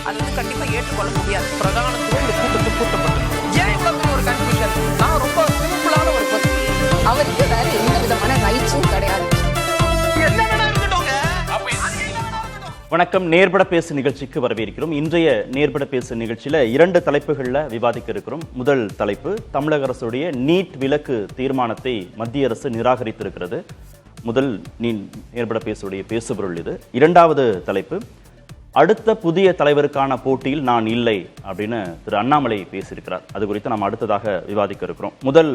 அது கண்டிப்பா ஏற்றுக்கொள்ள முடியாது. பிரதானத்துவம் இந்த கூட்டத்துக்கு கூட்டப்பட்டது. ஏன் இவ்வளவு ஒரு கன்ஃபியூஷன்? நான் ரொம்ப சிம்பிளான ஒரு கொஸ்டின். அவருக்கு வேற எந்த விதமான ரைட்ஸும் கிடையாது. வணக்கம். நேர்பட பேசு நிகழ்ச்சிக்கு வரவேற்கிறோம். இன்றைய நேர்பட பேசு நிகழ்ச்சியில 2 தலைப்புகள்ல விவாதிக்க இருக்கிறோம். முதல் தலைப்பு, தமிழக அரசுடைய நீட் விலக்கு தீர்மானத்தை மத்திய அரசு நிராகரித்திருக்கிறது. முதல் நேர்பட பேசுடைய பேசுபொருள் இது. இரண்டாவது தலைப்பு, அடுத்த புதிய தலைவருக்கான போட்டியில் நான் இல்லை அப்படின்னு திரு அண்ணாமலை பேசியிருக்கிறார். அது குறித்து நாம் அடுத்ததாக விவாதிக்க இருக்கிறோம். முதல்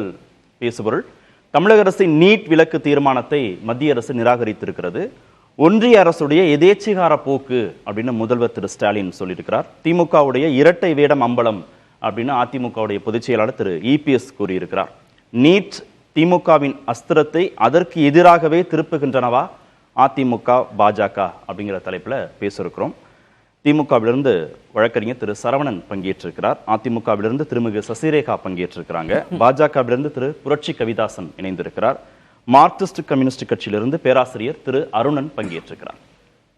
பேசுபொருள், தமிழக அரசின் நீட் விலக்கு தீர்மானத்தை மத்திய அரசு நிராகரித்திருக்கிறது. ஒன்றிய அரசுடைய எதேச்சிகார போக்கு அப்படின்னு முதல்வர் திரு ஸ்டாலின் சொல்லியிருக்கிறார். திமுகவுடைய இரட்டை வேடம் அம்பலம் அப்படின்னு அதிமுகவுடைய பொதுச் செயலாளர் திரு இபிஎஸ் கூறியிருக்கிறார். நீட் திமுகவின் அஸ்திரத்தை அதற்கு எதிராகவே திருப்புகின்றனவா அதிமுக பாஜக அப்படிங்கிற தலைப்பில் பேசியிருக்கிறோம். திமுகவிலிருந்து வழக்கறிஞர் திரு சரவணன் பங்கேற்றிருக்கிறார். அதிமுகவிலிருந்து திருமிகு சசிரேகா பங்கேற்றிருக்கிறாங்க. பாஜகவிலிருந்து திரு புரட்சி கவிதாசன் இணைந்திருக்கிறார். மார்க்சிஸ்ட் கம்யூனிஸ்ட் கட்சியிலிருந்து பேராசிரியர் திரு அருணன் பங்கேற்றிருக்கிறார்.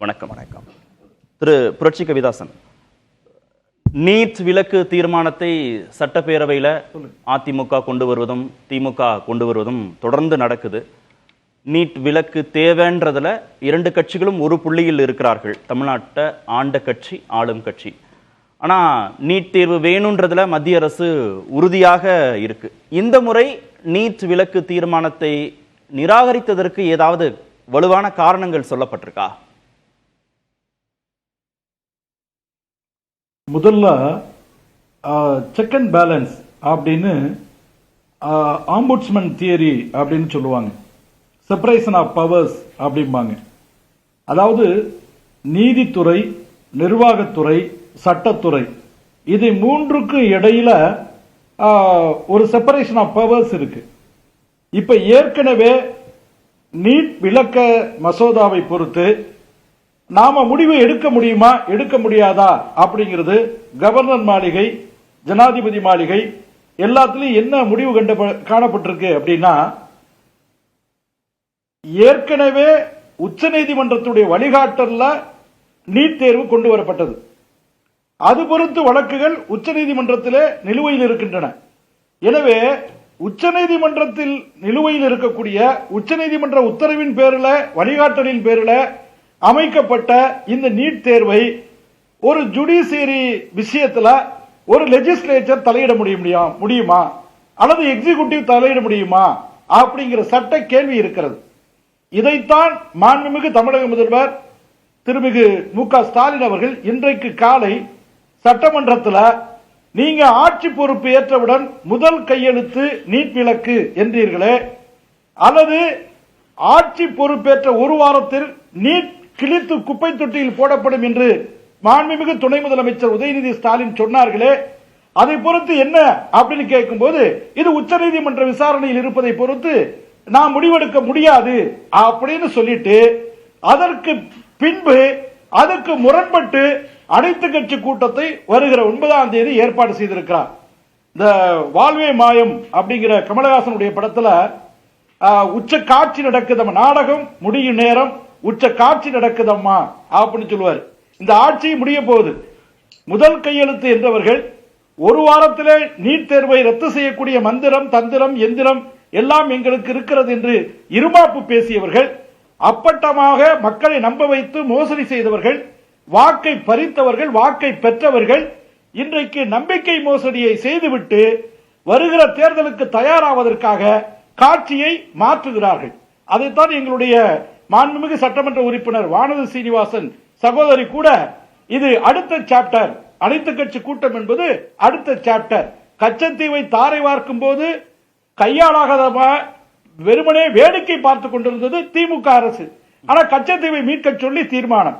வணக்கம். வணக்கம். திரு புரட்சி கவிதாசன், நீட் விலக்கு தீர்மானத்தை சட்டப்பேரவையில் அதிமுக கொண்டு வருவதும் திமுக கொண்டு வருவதும் தொடர்ந்து நடக்குது. நீட் விலக்கு தேவைன்றதுல 2 கட்சிகளும் ஒரு புள்ளியில் இருக்கிறார்கள். தமிழ்நாட்டை ஆண்ட கட்சி, ஆளும் கட்சி. ஆனா நீட் தேர்வு வேணுன்றதுல மத்திய அரசு உறுதியாக இருக்கு. இந்த முறை நீட் விலக்கு தீர்மானத்தை நிராகரித்ததற்கு ஏதாவது வலுவான காரணங்கள் சொல்லப்பட்டிருக்கா? முதல்ல செக் அண்ட் பேலன்ஸ் அப்படின்னு ஆம்புட்ஸ்மன் தியரி அப்படின்னு சொல்லுவாங்க. செப்பரேஷன் ஆஃப் பவர்ஸ் அப்படிம்பாங்க. அதாவது நீதித்துறை, நிர்வாகத்துறை, சட்டத்துறை, இது 3க்கும் இடையில ஒரு செப்பரேஷன் ஆஃப் பவர்ஸ் இருக்கு. இப்ப ஏற்கனவே நீட் விலக்க மசோதாவை பொறுத்து நாம முடிவு எடுக்க முடியுமா எடுக்க முடியாதா அப்படிங்கிறது கவர்னர் மாளிகை, ஜனாதிபதி மாளிகை எல்லாத்திலையும் என்ன முடிவு காணப்பட்டிருக்கு அப்படின்னா, ஏற்கனவே உச்சநீதிமன்றத்துடைய வழிகாட்டல்ல நீட் தேர்வு கொண்டு வரப்பட்டது. அது பொறுத்து வழக்குகள் உச்சநீதிமன்றத்திலே நிலுவையில் இருக்கின்றன. எனவே உச்சநீதிமன்றத்தில் நிலுவையில் இருக்கக்கூடிய உச்சநீதிமன்ற உத்தரவின் பேரில், வழிகாட்டலின் பேரில் அமைக்கப்பட்ட இந்த நீட் தேர்வை ஒரு ஜுடிஷியரி விஷயத்தில் ஒரு லெஜிஸ்லேச்சர் தலையிட முடியுமா அல்லது எக்ஸிகியூட்டிவ் தலையிட முடியுமா அப்படிங்கிற சட்ட கேள்வி இருக்கிறது. இதைத்தான் மாண்புமிகு தமிழக முதல்வர் திருமிகு மு.க. ஸ்டாலின் அவர்கள் இன்றைக்கு காலை சட்டமன்றத்தில், நீங்க ஆட்சி பொறுப்பு ஏற்றவுடன் முதல் கையெழுத்து நீட் விலக்கு என்றீர்களே, அல்லது ஆட்சி பொறுப்பேற்ற ஒரு வாரத்தில் நீட் கிழித்து குப்பை தொட்டியில் போடப்படும் என்று மாண்புமிகு துணை முதலமைச்சர் உதயநிதி ஸ்டாலின் சொன்னார்களே, அதை பொறுத்து என்ன அப்படின்னு கேட்கும்போது, இது உச்சநீதிமன்ற விசாரணையில் இருப்பதை பொறுத்து நான் முடிவெடுக்க முடியாது அப்படின்னு சொல்லிட்டு, அதற்கு பின்பு அதுக்கு முரண்பட்டு அனைத்து கட்சி கூட்டத்தை வருகிற 9ஆம் தேதி ஏற்பாடு செய்திருக்கிறார். இந்த வாழ்வே மாயம் அப்படிங்கிற கமலஹாசனுடைய படத்துல உச்ச காட்சி நடக்குதம்மா, நாடகம் முடியும் நேரம் உச்ச காட்சி நடக்குதம்மா அப்படின்னு சொல்லுவார். இந்த ஆட்சி முடிய போகுது. முதல் கையெழுத்து என்றவர்கள் ஒரு வாரத்திலே நீட் தேர்வை ரத்து செய்யக்கூடிய மந்திரம், தந்திரம், எந்திரம் எல்லாம் எங்களுக்கு இருக்கிறது என்று இருமாப்பு பேசியவர்கள், அப்பட்டமாக மக்களை நம்ப வைத்து மோசடி செய்தவர்கள், வாக்கை பறித்தவர்கள், வாக்கை பெற்றவர்கள் இன்றைக்கு நம்பிக்கை மோசடியை செய்துவிட்டு வருகிற தேர்தலுக்கு தயாராவதற்காக காட்சியை மாற்றுகிறார்கள். அதைத்தான் எங்களுடைய மாண்புமிகு சட்டமன்ற உறுப்பினர் வானதி சீனிவாசன் சகோதரி கூட, இது அடுத்த சாப்டர், அனைத்து கட்சி கூட்டம் என்பது அடுத்த சாப்டர். கச்சத்தீவை தாரை வார்க்கும் போது கையாளாக வெறுமனே வேடிக்கை பார்த்துக் கொண்டிருந்தது திமுக அரசு. ஆனா கச்சத்தீவை மீட்க சொல்லி தீர்மானம்.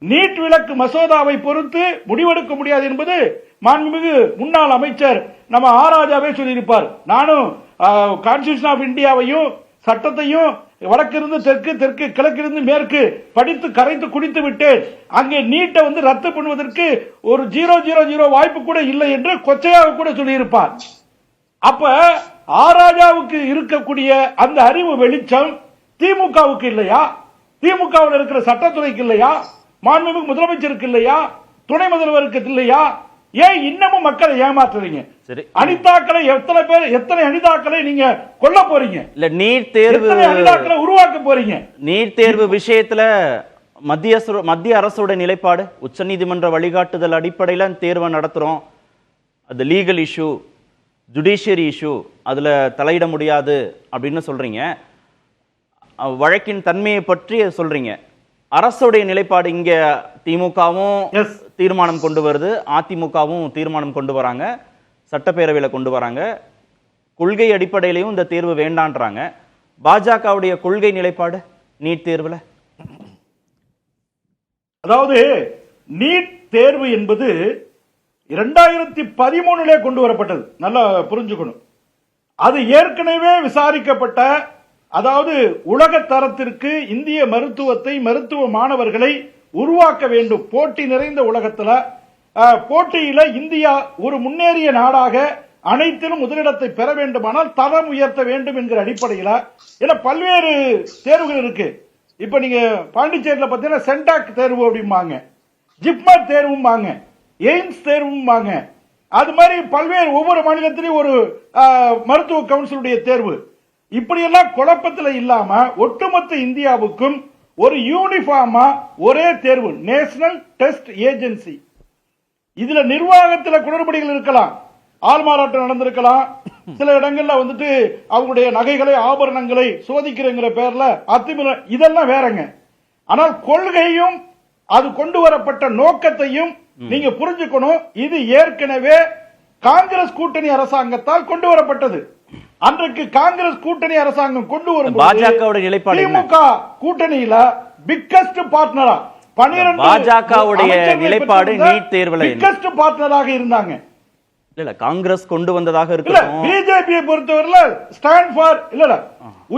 நீட் விலக்கு மசோதாவை பொறுத்து முடிவெடுக்க முடியாது என்பது மாண்புமிகு முன்னாள் அமைச்சர் நம்ம ஆராஜாவே சொல்லியிருப்பார். நானும் கான்ஸ்டிடியூஷன் ஆஃப் இந்தியாவையும் சட்டத்தையும் வடக்கிருந்து தெற்கு, தெற்கு கிழக்கிலிருந்து மேற்கு படித்து கரைத்து குடித்து விட்டேன். அங்கே நீட்டை ரத்து பண்ணுவதற்கு ஒரு 0.00 வாய்ப்பு கூட இல்லை என்று கொச்சையாக கூட சொல்லியிருப்பார். அப்ப ஆராஜாவுக்கு இருக்கக்கூடிய அந்த அறிவு வெளிச்சம் திமுகவுக்கு இல்லையா? திமுகவில் இருக்கிற சட்டத்துறைக்கு இல்லையா? மாண்புமிகு முதலமைச்சருக்கு இல்லையா? துணை முதல்வருக்கு இல்லையா? ஏன் இன்னமும் மக்களை ஏமாற்றுறீங்க? சரி, அனிதாக்களை எத்தனை அனிதாக்களை நீங்க கொல்ல போறீங்க? இல்ல நீட் தேர்வு அனிதாக்களை உருவாக்க போறீங்க? நீட் தேர்வு விஷயத்துல மத்திய அரசோட நிலைப்பாடு, உச்சநீதிமன்ற வழிகாட்டுதல் அடிப்படையில தேர்வை நடத்துறோம், அது லீகல் இஷ்யூ, ஜுடிஷியரி இஷ்யூ, அதுல தலையிட முடியாது அப்படின்னு சொல்றீங்க. வழக்கின் தன்மையை பற்றி சொல்றீங்க. அரசுடைய நிலைப்பாடு இங்க திமுகவும் தீர்மானம் கொண்டு வருது, அதிமுகவும் தீர்மானம் கொண்டு வராங்க, சட்டப்பேரவையில கொண்டு வராங்க. கொள்கை அடிப்படையிலையும் இந்த தேர்வு வேண்டான்றாங்க. பாஜகவுடைய கொள்கை நிலைப்பாடு நீட் தேர்வுல, அதாவது நீட் தேர்வு என்பது 2013 கொண்டு வரப்பட்டது. நல்லா புரிஞ்சுக்கணும். அது ஏற்கனவே விசாரிக்கப்பட்ட, அதாவது உலக தரத்திற்கு இந்திய மருத்துவத்தை, மருத்துவ மாணவர்களை உருவாக்க வேண்டும். போட்டி நிறைந்த உலகத்துல போட்டியில இந்தியா ஒரு முன்னேறிய நாடாக அனைத்திலும் முதலிடத்தை பெற வேண்டுமானால் தரம் உயர்த்த வேண்டும் என்கிற அடிப்படையில் ஏன்னா பல்வேறு தேர்வுகள் இருக்கு. இப்ப நீங்க பாண்டிச்சேரியில பாத்தீங்கன்னா சென்டாக் தேர்வு அப்படிம்பாங்க, ஜிப்மர் தேர்வும்பாங்க, எய்ம்ஸ் தேர்வும்பாங்க. அது மாதிரி பல்வேறு ஒவ்வொரு மாநிலத்திலையும் ஒரு மருத்துவ கவுன்சிலுடைய தேர்வு. இப்படியெல்லாம் குழப்பத்தில் இல்லாம ஒட்டுமொத்த இந்தியாவுக்கும் ஒரு யூனிஃபார்மா ஒரே தேர்வு, நேஷனல் டெஸ்ட் ஏஜென்சி. இதுல நிர்வாகத்தில் குளறுபடிகள் இருக்கலாம், ஆள்மாறாட்டம் நடந்திருக்கலாம், சில இடங்கள்ல வந்துட்டு அவங்களுடைய நகைகளை ஆபரணங்களை சோதிக்கிறங்கிற பேர்ல அத்துமீறல், இதெல்லாம் வேறங்க. ஆனால் கொள்கையும் அது கொண்டு வரப்பட்ட நோக்கத்தையும் நீங்க புரிஞ்சுக்கணும். இது ஏற்கனவே காங்கிரஸ் கூட்டணி அரசாங்கத்தால் கொண்டு வரப்பட்டது. அன்றைக்கு காங்கிரஸ் கூட்டணி அரசாங்கம் கொண்டு வரும் பாஜகவுடைய நிலைப்பாடு, திமுக கூட்டணியில பிக்கஸ்ட் பார்ட்னரா 12 பாஜகவுடைய நிலைப்பாடு நீட் தேர்வுல பிக்கஸ்ட் பார்ட்னராக இருந்தாங்க. இல்ல காங்கிரஸ் கொண்டு வந்ததாக இருக்கு. பிஜேபியை பொறுத்தவரை ஸ்டாண்ட் ஃபார் இல்ல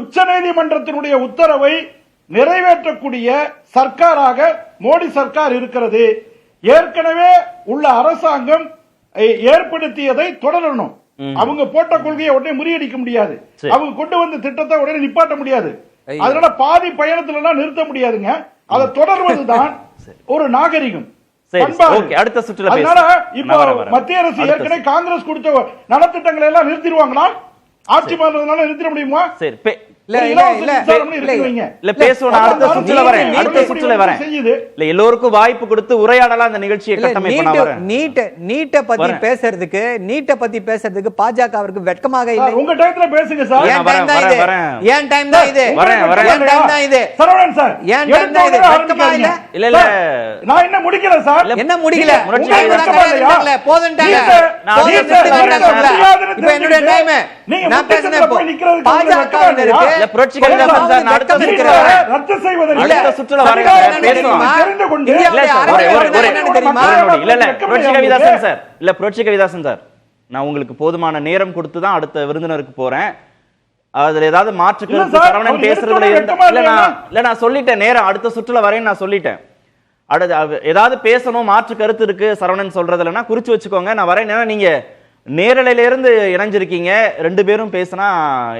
உச்சநீதிமன்றத்தினுடைய உத்தரவை நிறைவேற்றக்கூடிய சர்க்காராக மோடி சர்க்கார் இருக்கிறது. ஏற்கனவே உள்ள அரசாங்கம் ஏற்படுத்தியதை தொடரணும். அவங்க போட்ட கொள்கையை உடனே முறியடிக்க முடியாது, அவங்க கொண்டு வந்த திட்டத்தை உடனே நிப்பாட்ட முடியாது. அதனால பாதி பயணத்துல நிறுத்த முடியாதுங்க. அதை தொடர்வதுதான் ஒரு நாகரிகம். அடுத்த சுற்றுல அதனால இப்போ மத்திய அரசு ஏற்கனவே காங்கிரஸ் கொடுத்த நலத்திட்டங்களை எல்லாம் நிறுத்திடுவாங்களா? ஆட்சி மாறுறதுனால நிறுத்திட முடியுமா? சரி, எல்லோருக்கும் வாய்ப்பு கொடுத்து உரையாடலாம் அந்த நிகழ்ச்சியை நீட்டை பத்தி பேசுறதுக்கு பாஜகவிற்கு வெட்கமாக இல்லை. உங்க டைம்ல பேசுங்க சார். ஏன் டைம் தான் இது? வெட்கமா இல்ல? இல்ல நான் என்ன முடிக்கல சார். என்ன முடிக்கல? போதும் டைம். இப்போ என்னுடைய டைம் நான் பேசுறேன். பாஜக இருக்கு புரட்சி கவிதாசன் சார், அடுத்த சுற்றுல வரேன் புரட்சி கவிதாசன் சார், நான் உங்களுக்கு போதுமான நேரம் கொடுத்து தான் அடுத்த விருந்தினருக்கு போறேன். அதுல ஏதாவது மாற்று கருத்து சரவணன் பேசுறதுல இல்ல நான் சொல்லிட்டேன், நேரம் அடுத்த சுற்றுல வரேன்னு நான் சொல்லிட்டேன். அடுத்து ஏதாவது பேசணும், மாற்று கருத்து இருக்கு சரவணன் சொல்றதுலன்னா குறிச்சு வச்சுக்கோங்க, நான் வரேன். ஏன்னா நீங்க நேரலையில இருந்து இணைஞ்சிருக்கீங்க, 2 பேரும் பேசினா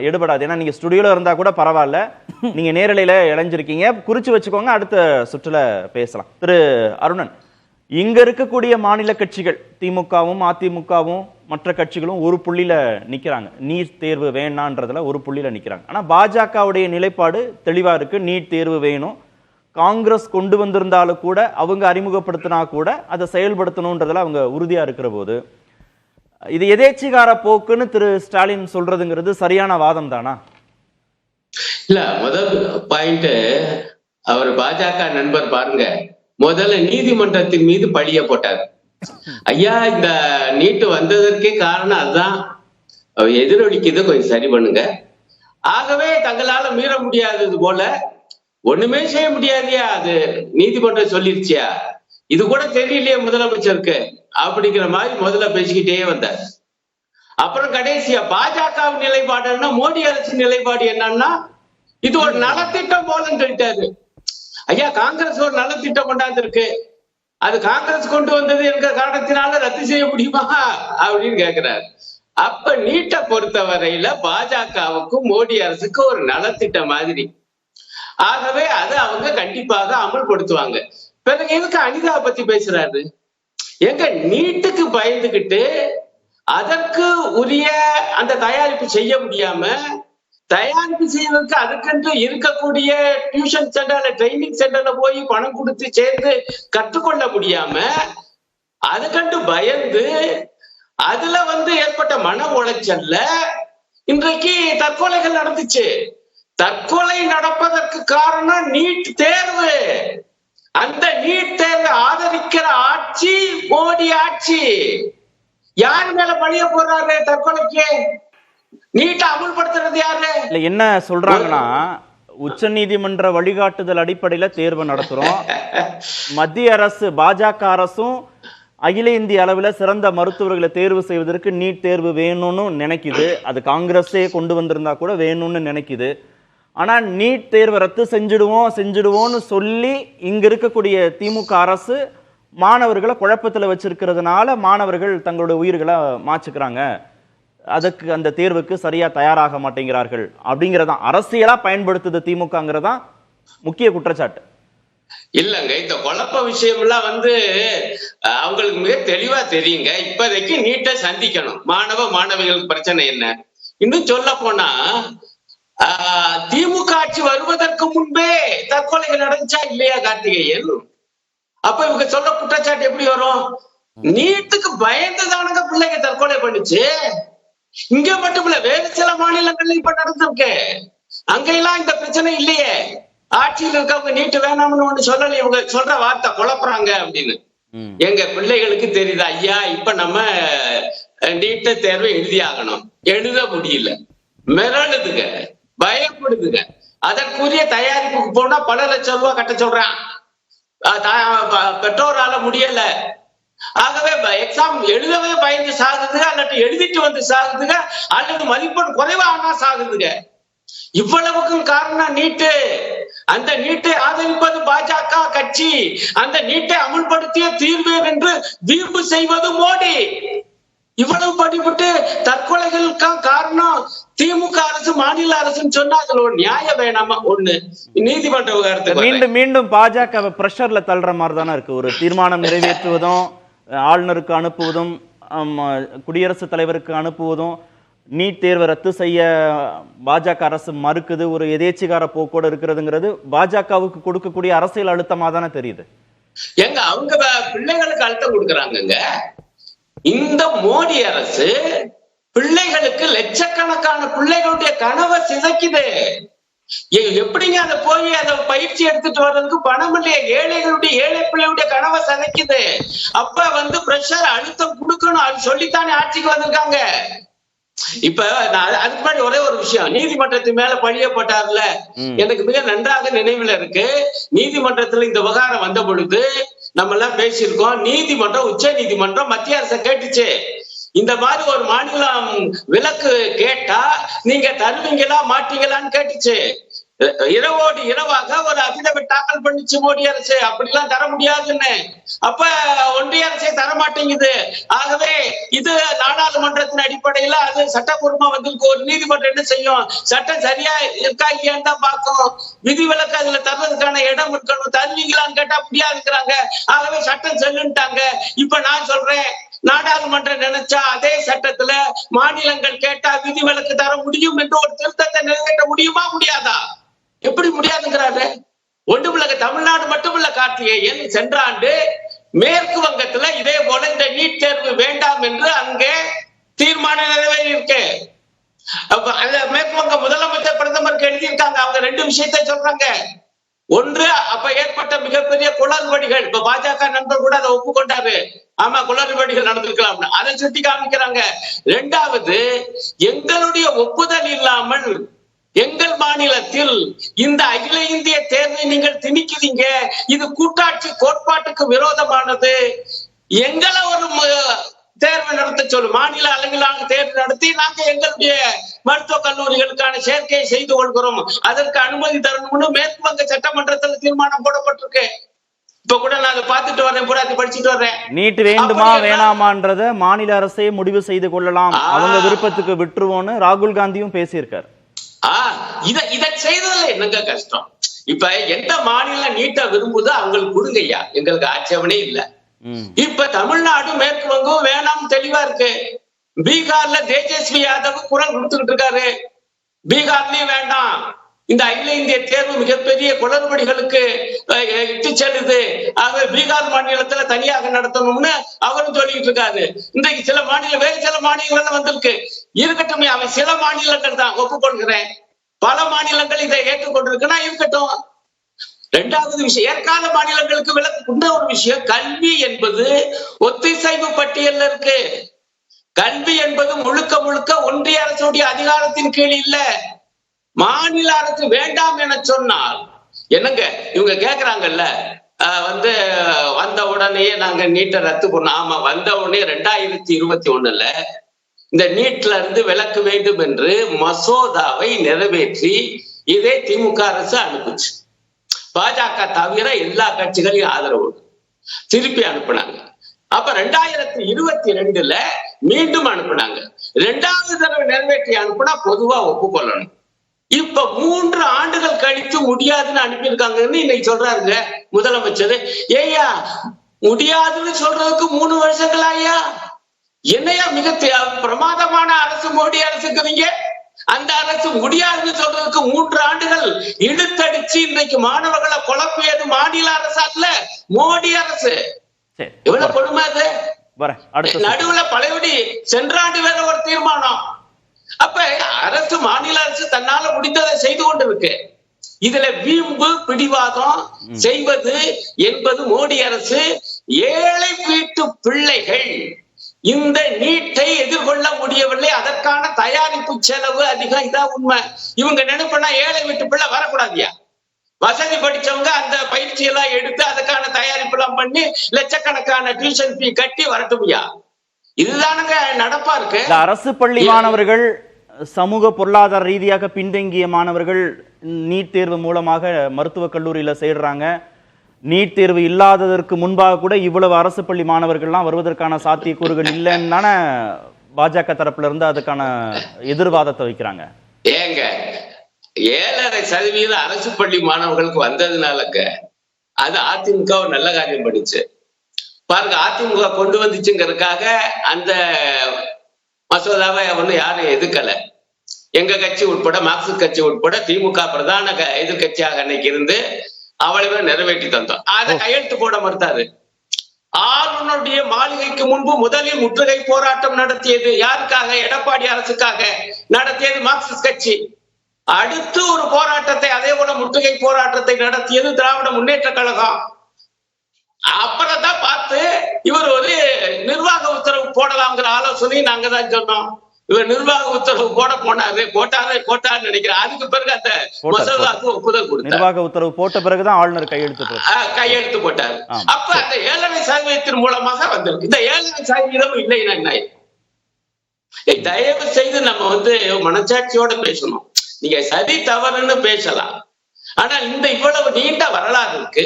எடுபடாது. ஏன்னா நீங்க ஸ்டுடியோல இருந்தா கூட பரவாயில்ல, நீங்க நேரலையில இணைஞ்சிருக்கீங்க, குறிச்சு வச்சுக்கோங்க, அடுத்த சுற்றுல பேசலாம். திரு அருணன், இங்க இருக்கக்கூடிய மாநில கட்சிகள் திமுகவும் அதிமுகவும் மற்ற கட்சிகளும் ஒரு புள்ளியில நிக்கிறாங்க, நீட் தேர்வு வேணான்றதுல ஒரு புள்ளியில நிக்கிறாங்க. ஆனா பாஜகவுடைய நிலைப்பாடு தெளிவா இருக்கு, நீட் தேர்வு வேணும். காங்கிரஸ் கொண்டு வந்திருந்தாலும் கூட, அவங்க அறிமுகப்படுத்தினா கூட அதை செயல்படுத்தணும்ன்றதுல அவங்க உறுதியா இருக்கிற போது இது எதேச்சிகார போக்குன்னு திரு ஸ்டாலின் சொல்றதுங்கிறது சரியான வாதம் தானா? இல்ல, முதல் பாயிண்ட் அவர் பாஜக நண்பர் பாருங்க, முதல்ல நீதிமன்றத்தின் மீது பழிய போட்டார். ஐயா, இந்த நீட்டு வந்ததற்கே காரணம் அதுதான், எதிரொலிக்குது, கொஞ்சம் சரி பண்ணுங்க. ஆகவே தங்களால மீற முடியாதது போல ஒண்ணுமே செய்ய முடியாதியா, அது நீதிமன்றம் சொல்லிருச்சியா, இது கூட தெரியலையே முதலமைச்சருக்கு அப்படிங்கிற மாதிரி முதல்ல பேசிக்கிட்டே வந்தார். அப்புறம் கடைசியா பாஜக நிலைப்பாடுன்னா, மோடி அரசு நிலைப்பாடு என்னன்னா இது ஒரு நலத்திட்டம் போலன்னு சொல்லிட்டாரு. ஐயா, காங்கிரஸ் ஒரு நலத்திட்டம் கொண்டாந்து இருக்கு, அது காங்கிரஸ் கொண்டு வந்தது என்கிற காரணத்தினால ரத்து செய்ய முடியுமா அப்படின்னு கேட்கிறாரு. அப்ப நீட்டை பொறுத்த வரையில பாஜகவுக்கும் மோடி அரசுக்கு ஒரு நலத்திட்டம் மாதிரி, ஆகவே அதை அவங்க கண்டிப்பாக அமல்படுத்துவாங்க. பிறகு எதுக்கு அனிதா பத்தி பேசுறாரு? எங்க நீட்டுக்கு பயந்துகிட்டு அதற்கு உரிய அந்த தயாரிப்பு செய்ய முடியாம, தயாரிப்பு செய்வதற்கு அதுக்கென்று இருக்கக்கூடிய டியூஷன் சென்டர்ல ட்ரைனிங் சென்டர்ல போய் பணம் கொடுத்து சேர்ந்து கற்றுக்கொள்ள முடியாம, அதுக்கண்டு பயந்து அதுல ஏற்பட்ட மன உளைச்சல்ல இன்றைக்கு தற்கொலைகள் நடந்துச்சு. தற்கொலை நடப்பதற்கு காரணம் நீட் தேர்வு. அந்த நீட் தேர்வை ஆதரிக்கிற ஆட்சி மோடி ஆட்சி. யார் மேல பழிய போறாரு தற்கொலைக்கு? நீட்டை அமுல்படுத்துறது யாரு? இல்ல என்ன சொல்றாங்கன்னா, உச்ச நீதிமன்ற வழிகாட்டுதல் அடிப்படையில தேர்வு நடத்துறோம். மத்திய அரசு பாஜக அரசும் அகில இந்திய அளவில் சிறந்த மருத்துவர்களை தேர்வு செய்வதற்கு நீட் தேர்வு வேணும்னு நினைக்குது. அது காங்கிரஸே கொண்டு வந்திருந்தா கூட வேணும்னு நினைக்குது. ஆனா நீட் தேர்வை ரத்து செஞ்சிடுவோம்னு சொல்லி இங்க இருக்கக்கூடிய திமுக அரசு மாணவர்களை குழப்பத்துல வச்சிருக்கிறதுனால மாணவர்கள் தங்களுடைய உயிர்களை மாச்சுக்கிறாங்க, அதுக்கு அந்த தேர்வுக்கு சரியா தயாராக மாட்டேங்கிறார்கள் அப்படிங்கறதான் அரசியலா பயன்படுத்துது திமுகங்கிறதா முக்கிய குற்றச்சாட்டு. இல்லங்க, இந்த குழப்ப விஷயம் எல்லாம் அவங்களுக்கு மிக தெளிவா தெரியுங்க. இப்போதைக்கு நீட்டை சந்திக்கணும். மாணவிகளுக்கு பிரச்சனை என்ன? இன்னும் சொல்ல போனா திமுக ஆட்சி வருவதற்கு முன்பே தற்கொலைகள் நடந்துச்சா இல்லையா கார்த்திகேயன்? அப்ப இவங்க சொல்ற குற்றச்சாட்டு எப்படி வரும்? நீட்டுக்கு பயந்துதானுங்க பிள்ளைங்க தற்கொலை பண்ணுச்சு. இங்க மட்டும் இல்ல, வேறு சில மாநிலங்கள்ல இப்ப நடந்திருக்கு. அங்கெல்லாம் இந்த பிரச்சனை இல்லையே. ஆட்சியில் இருக்கவங்க நீட்டு வேணாம்னு ஒண்ணு சொல்லல. இவங்க சொல்ற வார்த்தை குழப்புறாங்க அப்படின்னு. எங்க பிள்ளைகளுக்கு தெரியுது, ஐயா இப்ப நம்ம நீட்ட தேர்வை எழுதியாகணும், எழுத முடியல, மிரளுதுங்க, பயப்படுதுங்க. அதற்குரிய தயாரிப்புக்கு போனா பல லட்சம் ரூபாய் கட்ட சொல்றான். பெற்றோரால முடியல. ஆகவே எக்ஸாம் எழுதவே பயந்து சாகுதுங்க, அல்லது எழுதிட்டு சாகுதுங்க, அல்லது மதிப்பெண் குறைவானா சாகுதுங்க. இவ்வளவுக்கும் காரணம் நீட்டு. அந்த நீட்டை ஆதரிப்பது பாஜக கட்சி. அந்த நீட்டை அமுல்படுத்திய தீர்வேன் என்று வீம்பு செய்வது மோடி. இவ்வளவு படிபட்டு தற்கொலைகளுக்கு காரணம் திமுக அரசு, மாநில அரசுன்னு சொன்னா அதுல ஒரு நியாயம் வேணாமா? ஒண்ணு நீதிமன்ற விவகாரத்துக்கு மீண்டும் பாஜக பிரஷர்ல தள்ளுற மாதிரி தானே இருக்கு. ஒரு தீர்மானம் நிறைவேற்றுவதும், ஆளுநருக்கு அனுப்புவதும், குடியரசுத் தலைவருக்கு அனுப்புவதும், நீட் தேர்வை ரத்து செய்ய பாஜக அரசு மறுக்குது, ஒரு எதேச்சிகார போக்கோடு இருக்கிறதுங்கிறது பாஜகவுக்கு கொடுக்கக்கூடிய அரசியல் அழுத்தமா தானே தெரியுது. எங்க அவங்க பிள்ளைகளுக்கு அழுத்தம் கொடுக்கறாங்க. இந்த மோடி அரசு பிள்ளைகளுக்கு லட்சக்கணக்கான பிள்ளைகளுடைய கனவை சிதைக்குது. எப்படிங்க அதை போய் அதை பயிற்சி எடுத்துட்டு வர்றதுக்கு பணம் இல்லையா? ஏழை பிள்ளைகளுடைய கனவை சிதைக்குது. அப்ப பிரஷர் அழுத்தம் கொடுக்கணும். அது சொல்லித்தானே ஆட்சிக்கு வந்திருக்காங்க. இப்ப நான் அதுக்கு முன்னாடி ஒரே ஒரு விஷயம், நீதிமன்றத்தின் மேல பழியப்பட்டார்ல, எனக்கு மிக நன்றாக நினைவுல இருக்கு. நீதிமன்றத்துல இந்த விவகாரம் வந்த பொழுது நம்ம எல்லாம் பேசியிருக்கோம். நீதிமன்றம், உச்ச நீதிமன்றம் மத்திய அரசை கேட்டுச்சு, இந்த மாதிரி ஒரு மாநிலம் விலக்கு கேட்டா நீங்க தருவீங்களா மாட்டீங்களான்னு கேட்டுச்சு. இரவோடு இரவாக ஒரு அபிடவிட் தாக்கல் பண்ணிச்சு மோடி அரசு, அப்படிலாம் தர முடியாதுன்னு. அப்ப ஒன்றிய அரசே தரமாட்டேங்குது. ஆகவே இது நாடாளுமன்றத்தின் அடிப்படையில அது சட்டப்பூர்வமா ஒரு நீதிமன்றம் என்ன செய்யும்? சட்டம் சரியா இருக்கா இல்லையான்னு தான் பார்க்கும். விதிவிலக்கு அதுல தர்றதுக்கான இடம் இருக்கணும். தருவீங்களான்னு கேட்டா முடியாதுங்கிறாங்க. ஆகவே சட்டம் செல்லுன்ட்டாங்க. இப்ப நான் சொல்றேன், நாடாளுமன்றம் நினைச்சா அதே சட்டத்துல மாநிலங்கள் கேட்டா விதிவிலக்கு தர முடியும் என்று ஒரு திருத்தத்தை நிறைவேற்ற முடியுமா? முடியாதா? எப்படி முடியாதுங்கிறாரு? ஒன்றுமில்ல, தமிழ்நாடு மட்டுமில்ல கார்த்திகேயன், சென்ற ஆண்டு மேற்கு வங்கத்துல இதே போல இந்த நீட் தேர்வு வேண்டாம் என்று அங்கே தீர்மானம் நிறைவேறி இருக்கு. மேற்கு வங்க முதலமைச்சர் பிரதமருக்கு எழுதியிருக்காங்க. அவங்க ரெண்டு விஷயத்தை சொல்றாங்க. ஒன்று, அப்ப ஏற்பட்ட மிகப்பெரிய குளறுபடிகள். இப்ப பாஜக நண்பர் கூட அதை ஒப்புக்கொண்டாரு. ஆமா, குளறுபடிகள் நடந்திருக்கலாம், அதை சுட்டி காமிக்கிறாங்க. இரண்டாவது, எங்களுடைய ஒப்புதல் இல்லாமல் எங்கள் மாநிலத்தில் இந்த அகில இந்திய தேர்வை நீங்கள் திணிக்கிறீங்க, இது கூட்டாட்சி கோட்பாட்டுக்கு விரோதமானது. எங்களை ஒரு தேர்வு நடத்த சொல்லு, மாநில அளவிலான தேர்வு நடத்தி நாங்க எங்களுடைய மருத்துவக் கல்லூரிகளுக்கான சேர்க்கையை செய்து கொள்கிறோம், அதற்கு அனுமதி தரணும்னு மேற்கு வங்க சட்டமன்றத்தில் தீர்மானம் போடப்பட்டிருக்கு. இப்ப கூட நான் அதை பார்த்துட்டு வரேன், கூட அதை படிச்சுட்டு வர்றேன். நீட் வேண்டுமா வேணாமான்றத மாநில அரசே முடிவு செய்து கொள்ளலாம், அவங்க விருப்பத்துக்கு விட்டுருவோன்னு ராகுல் காந்தியும் பேசியிருக்காரு. இதை செய்ததுல என்னங்க கஷ்டம்? இப்ப எந்த மாநிலம் நீட்டை விரும்புதோ அவங்களுக்கு கொடுங்கய்யா, எங்களுக்கு ஆட்சேபனே இல்லை. இப்ப தமிழ்நாடு மேற்கு வங்கம் வேணாம் தெளிவா இருக்கு. பீகார்ல தேஜஸ்வி யாதவ் குரல் கொடுத்துக்கிட்டு இருக்காரு, பீகார்லயும் வேண்டாம், இந்த அகில இந்திய தேர்வு மிகப்பெரிய குளறுபடிகளுக்கு இட்டு செல்லுது, ஆக பீகார் மாநிலத்துல தனியாக நடத்தணும்னு அவரும் சொல்லிட்டு இருக்காரு. இன்றைக்கு சில மாநிலம் வேறு சில மாநிலங்கள்ல வந்திருக்கு, இருக்கட்டும், அவன் சில மாநிலங்கள் தான் ஒப்புக்கொள்கிறேன், பல மாநிலங்கள் இதை ஏற்றுக்கொண்டிருக்குன்னா இருக்கட்டும். இரண்டாவது விஷயம், ஏற்காத மாநிலங்களுக்கு விளக்கு ஒரு விஷயம், கல்வி என்பது ஒத்திசைவு பட்டியல்ல இருக்கு. கல்வி என்பது முழுக்க முழுக்க ஒன்றிய அரசுடைய அதிகாரத்தின் கீழ் இல்ல. மாநில அரசு வேண்டாம் என சொன்னால் என்னங்க இவங்க கேக்குறாங்கல்ல, வந்த உடனே நாங்க நீட்டை ரத்து பண்ணோம். ஆமா, வந்த உடனே 2021 இந்த நீட்ல இருந்து விலக்கு வேண்டும் என்று மசோதாவை நிறைவேற்றி இதே திமுக அரசு அனுப்புச்சு. பாஜக தவிர எல்லா கட்சிகளையும் ஆதரவு திருப்பி அனுப்புனாங்க. அப்ப 2022 மீண்டும் அனுப்புனாங்க. 2வது தடவை நிறைவேற்றி அனுப்புனா பொதுவா ஒப்புக்கொள்ளணும். இப்ப 3 ஆண்டுகள் கழித்து முடியாதுன்னு அனுப்பியிருக்காங்கன்னு இன்னைக்கு சொல்றாருங்க முதலமைச்சர். ஏய்யா, முடியாதுன்னு சொல்றதுக்கு 3 வருஷங்கள் ஐயா, என்னையா மிக பிரமாதமான அரசு மோடி அரசுக்குறீங்க. அந்த அரசு முடியாதுன்னு சொல்றதுக்கு 3 ஆண்டுகள் இழுத்தடிச்சு இன்றைக்கு மாணவர்களை குழப்பியது மாநில அரசு அல்ல, மோடி அரசு. எவ்வளவு கொடுமை அது. நடுவுல பழையபடி சென்ற ஆண்டு வேற ஒரு தீர்மானம். அப்ப அரசு, மாநில அரசு தன்னால முடிந்ததை செய்து கொண்டிருக்கு. இதுல வீம்பு பிடிவாதம் செய்வது என்பது மோடி அரசு. ஏழை வீட்டு பிள்ளைகள் இந்த நீட்டை எதிர்கொள்ள முடியவில்லை, அதற்கான தயாரிப்பு செலவு அதிகம். இதான் உண்மை. இவங்க நினைப்பா ஏழை வீட்டு பிள்ளை வரக்கூடாதியா, வசதி படிச்சவங்க அந்த பயிற்சி எல்லாம் எடுத்து அதுக்கான தயாரிப்பு எல்லாம் பண்ணி லட்சக்கணக்கான டியூஷன் ஃபீ கட்டி வரட்டும்யா. இதுதானுங்க நடப்பா இருக்கு. அரசு பள்ளி மாணவர்கள், சமூக பொருளாதார ரீதியாக பின்தங்கிய மாணவர்கள் நீட் தேர்வு மூலமாக மருத்துவக் கல்லூரியில சேர்றாங்க. நீட் தேர்வு இல்லாததற்கு முன்பாக கூட இவ்வளவு அரசு பள்ளி மாணவர்கள்லாம் வருவதற்கான சாத்தியக்கூறுகள் இல்லைன்னு பாஜக தரப்புல இருந்து அதுக்கான எதிர்வாதத்தை வைக்கிறாங்க. ஏங்க 7.5% அரசு பள்ளி மாணவர்களுக்கு வந்ததுனாலங்க அது அதிமுக நல்ல காரியம் படிச்சு பாருங்க. அதிமுக கொண்டு வந்துச்சுங்கிறதுக்காக அந்த மசோதாவை ஒண்ணு யாரும் எதிர்க்கல. எங்க கட்சி உட்பட, மார்க்சிஸ்ட் கட்சி உட்பட, திமுக பிரதான எதிர்கட்சியாக அன்னைக்கு இருந்து அவளைவே நிறைவேற்றி தந்தோம். அதை கையெழுத்து போட மறுத்தாரு. ஆளுநருடைய மாளிகைக்கு முன்பு முதலில் முற்றுகை போராட்டம் நடத்தியது யாருக்காக? எடப்பாடி அரசுக்காக நடத்தியது மார்க்சிஸ்ட் கட்சி. அடுத்து ஒரு போராட்டத்தை, அதே போல முற்றுகை போராட்டத்தை நடத்தியது திராவிட முன்னேற்ற கழகம். அப்புறம் தான் பார்த்து இவர் ஒரு நிர்வாக உத்தரவு போடலாம்ங்கிற ஆலோசனை நாங்க தான் சொன்னோம். இவர் நிர்வாக உத்தரவு போட்டாரு நினைக்கிறேன். அதுக்கு பிறகு அந்த மசோதாவுக்கு ஒப்புதல் கொடுத்தார். நிர்வாக உத்தரவு போட்ட பிறகுதான் ஆளுநர் கையெழுத்து போட்டார். அப்ப அந்த 7.5% மூலமாக வந்திருக்கு. இந்த 7.5% இல்லைன்னா என்ன? தயவு செய்து நம்ம மனச்சாட்சியோட பேசணும். நீங்க சதி தவறுன்னு பேசலாம், ஆனா இந்த இவ்வளவு நீண்ட வரலாறு இருக்கு,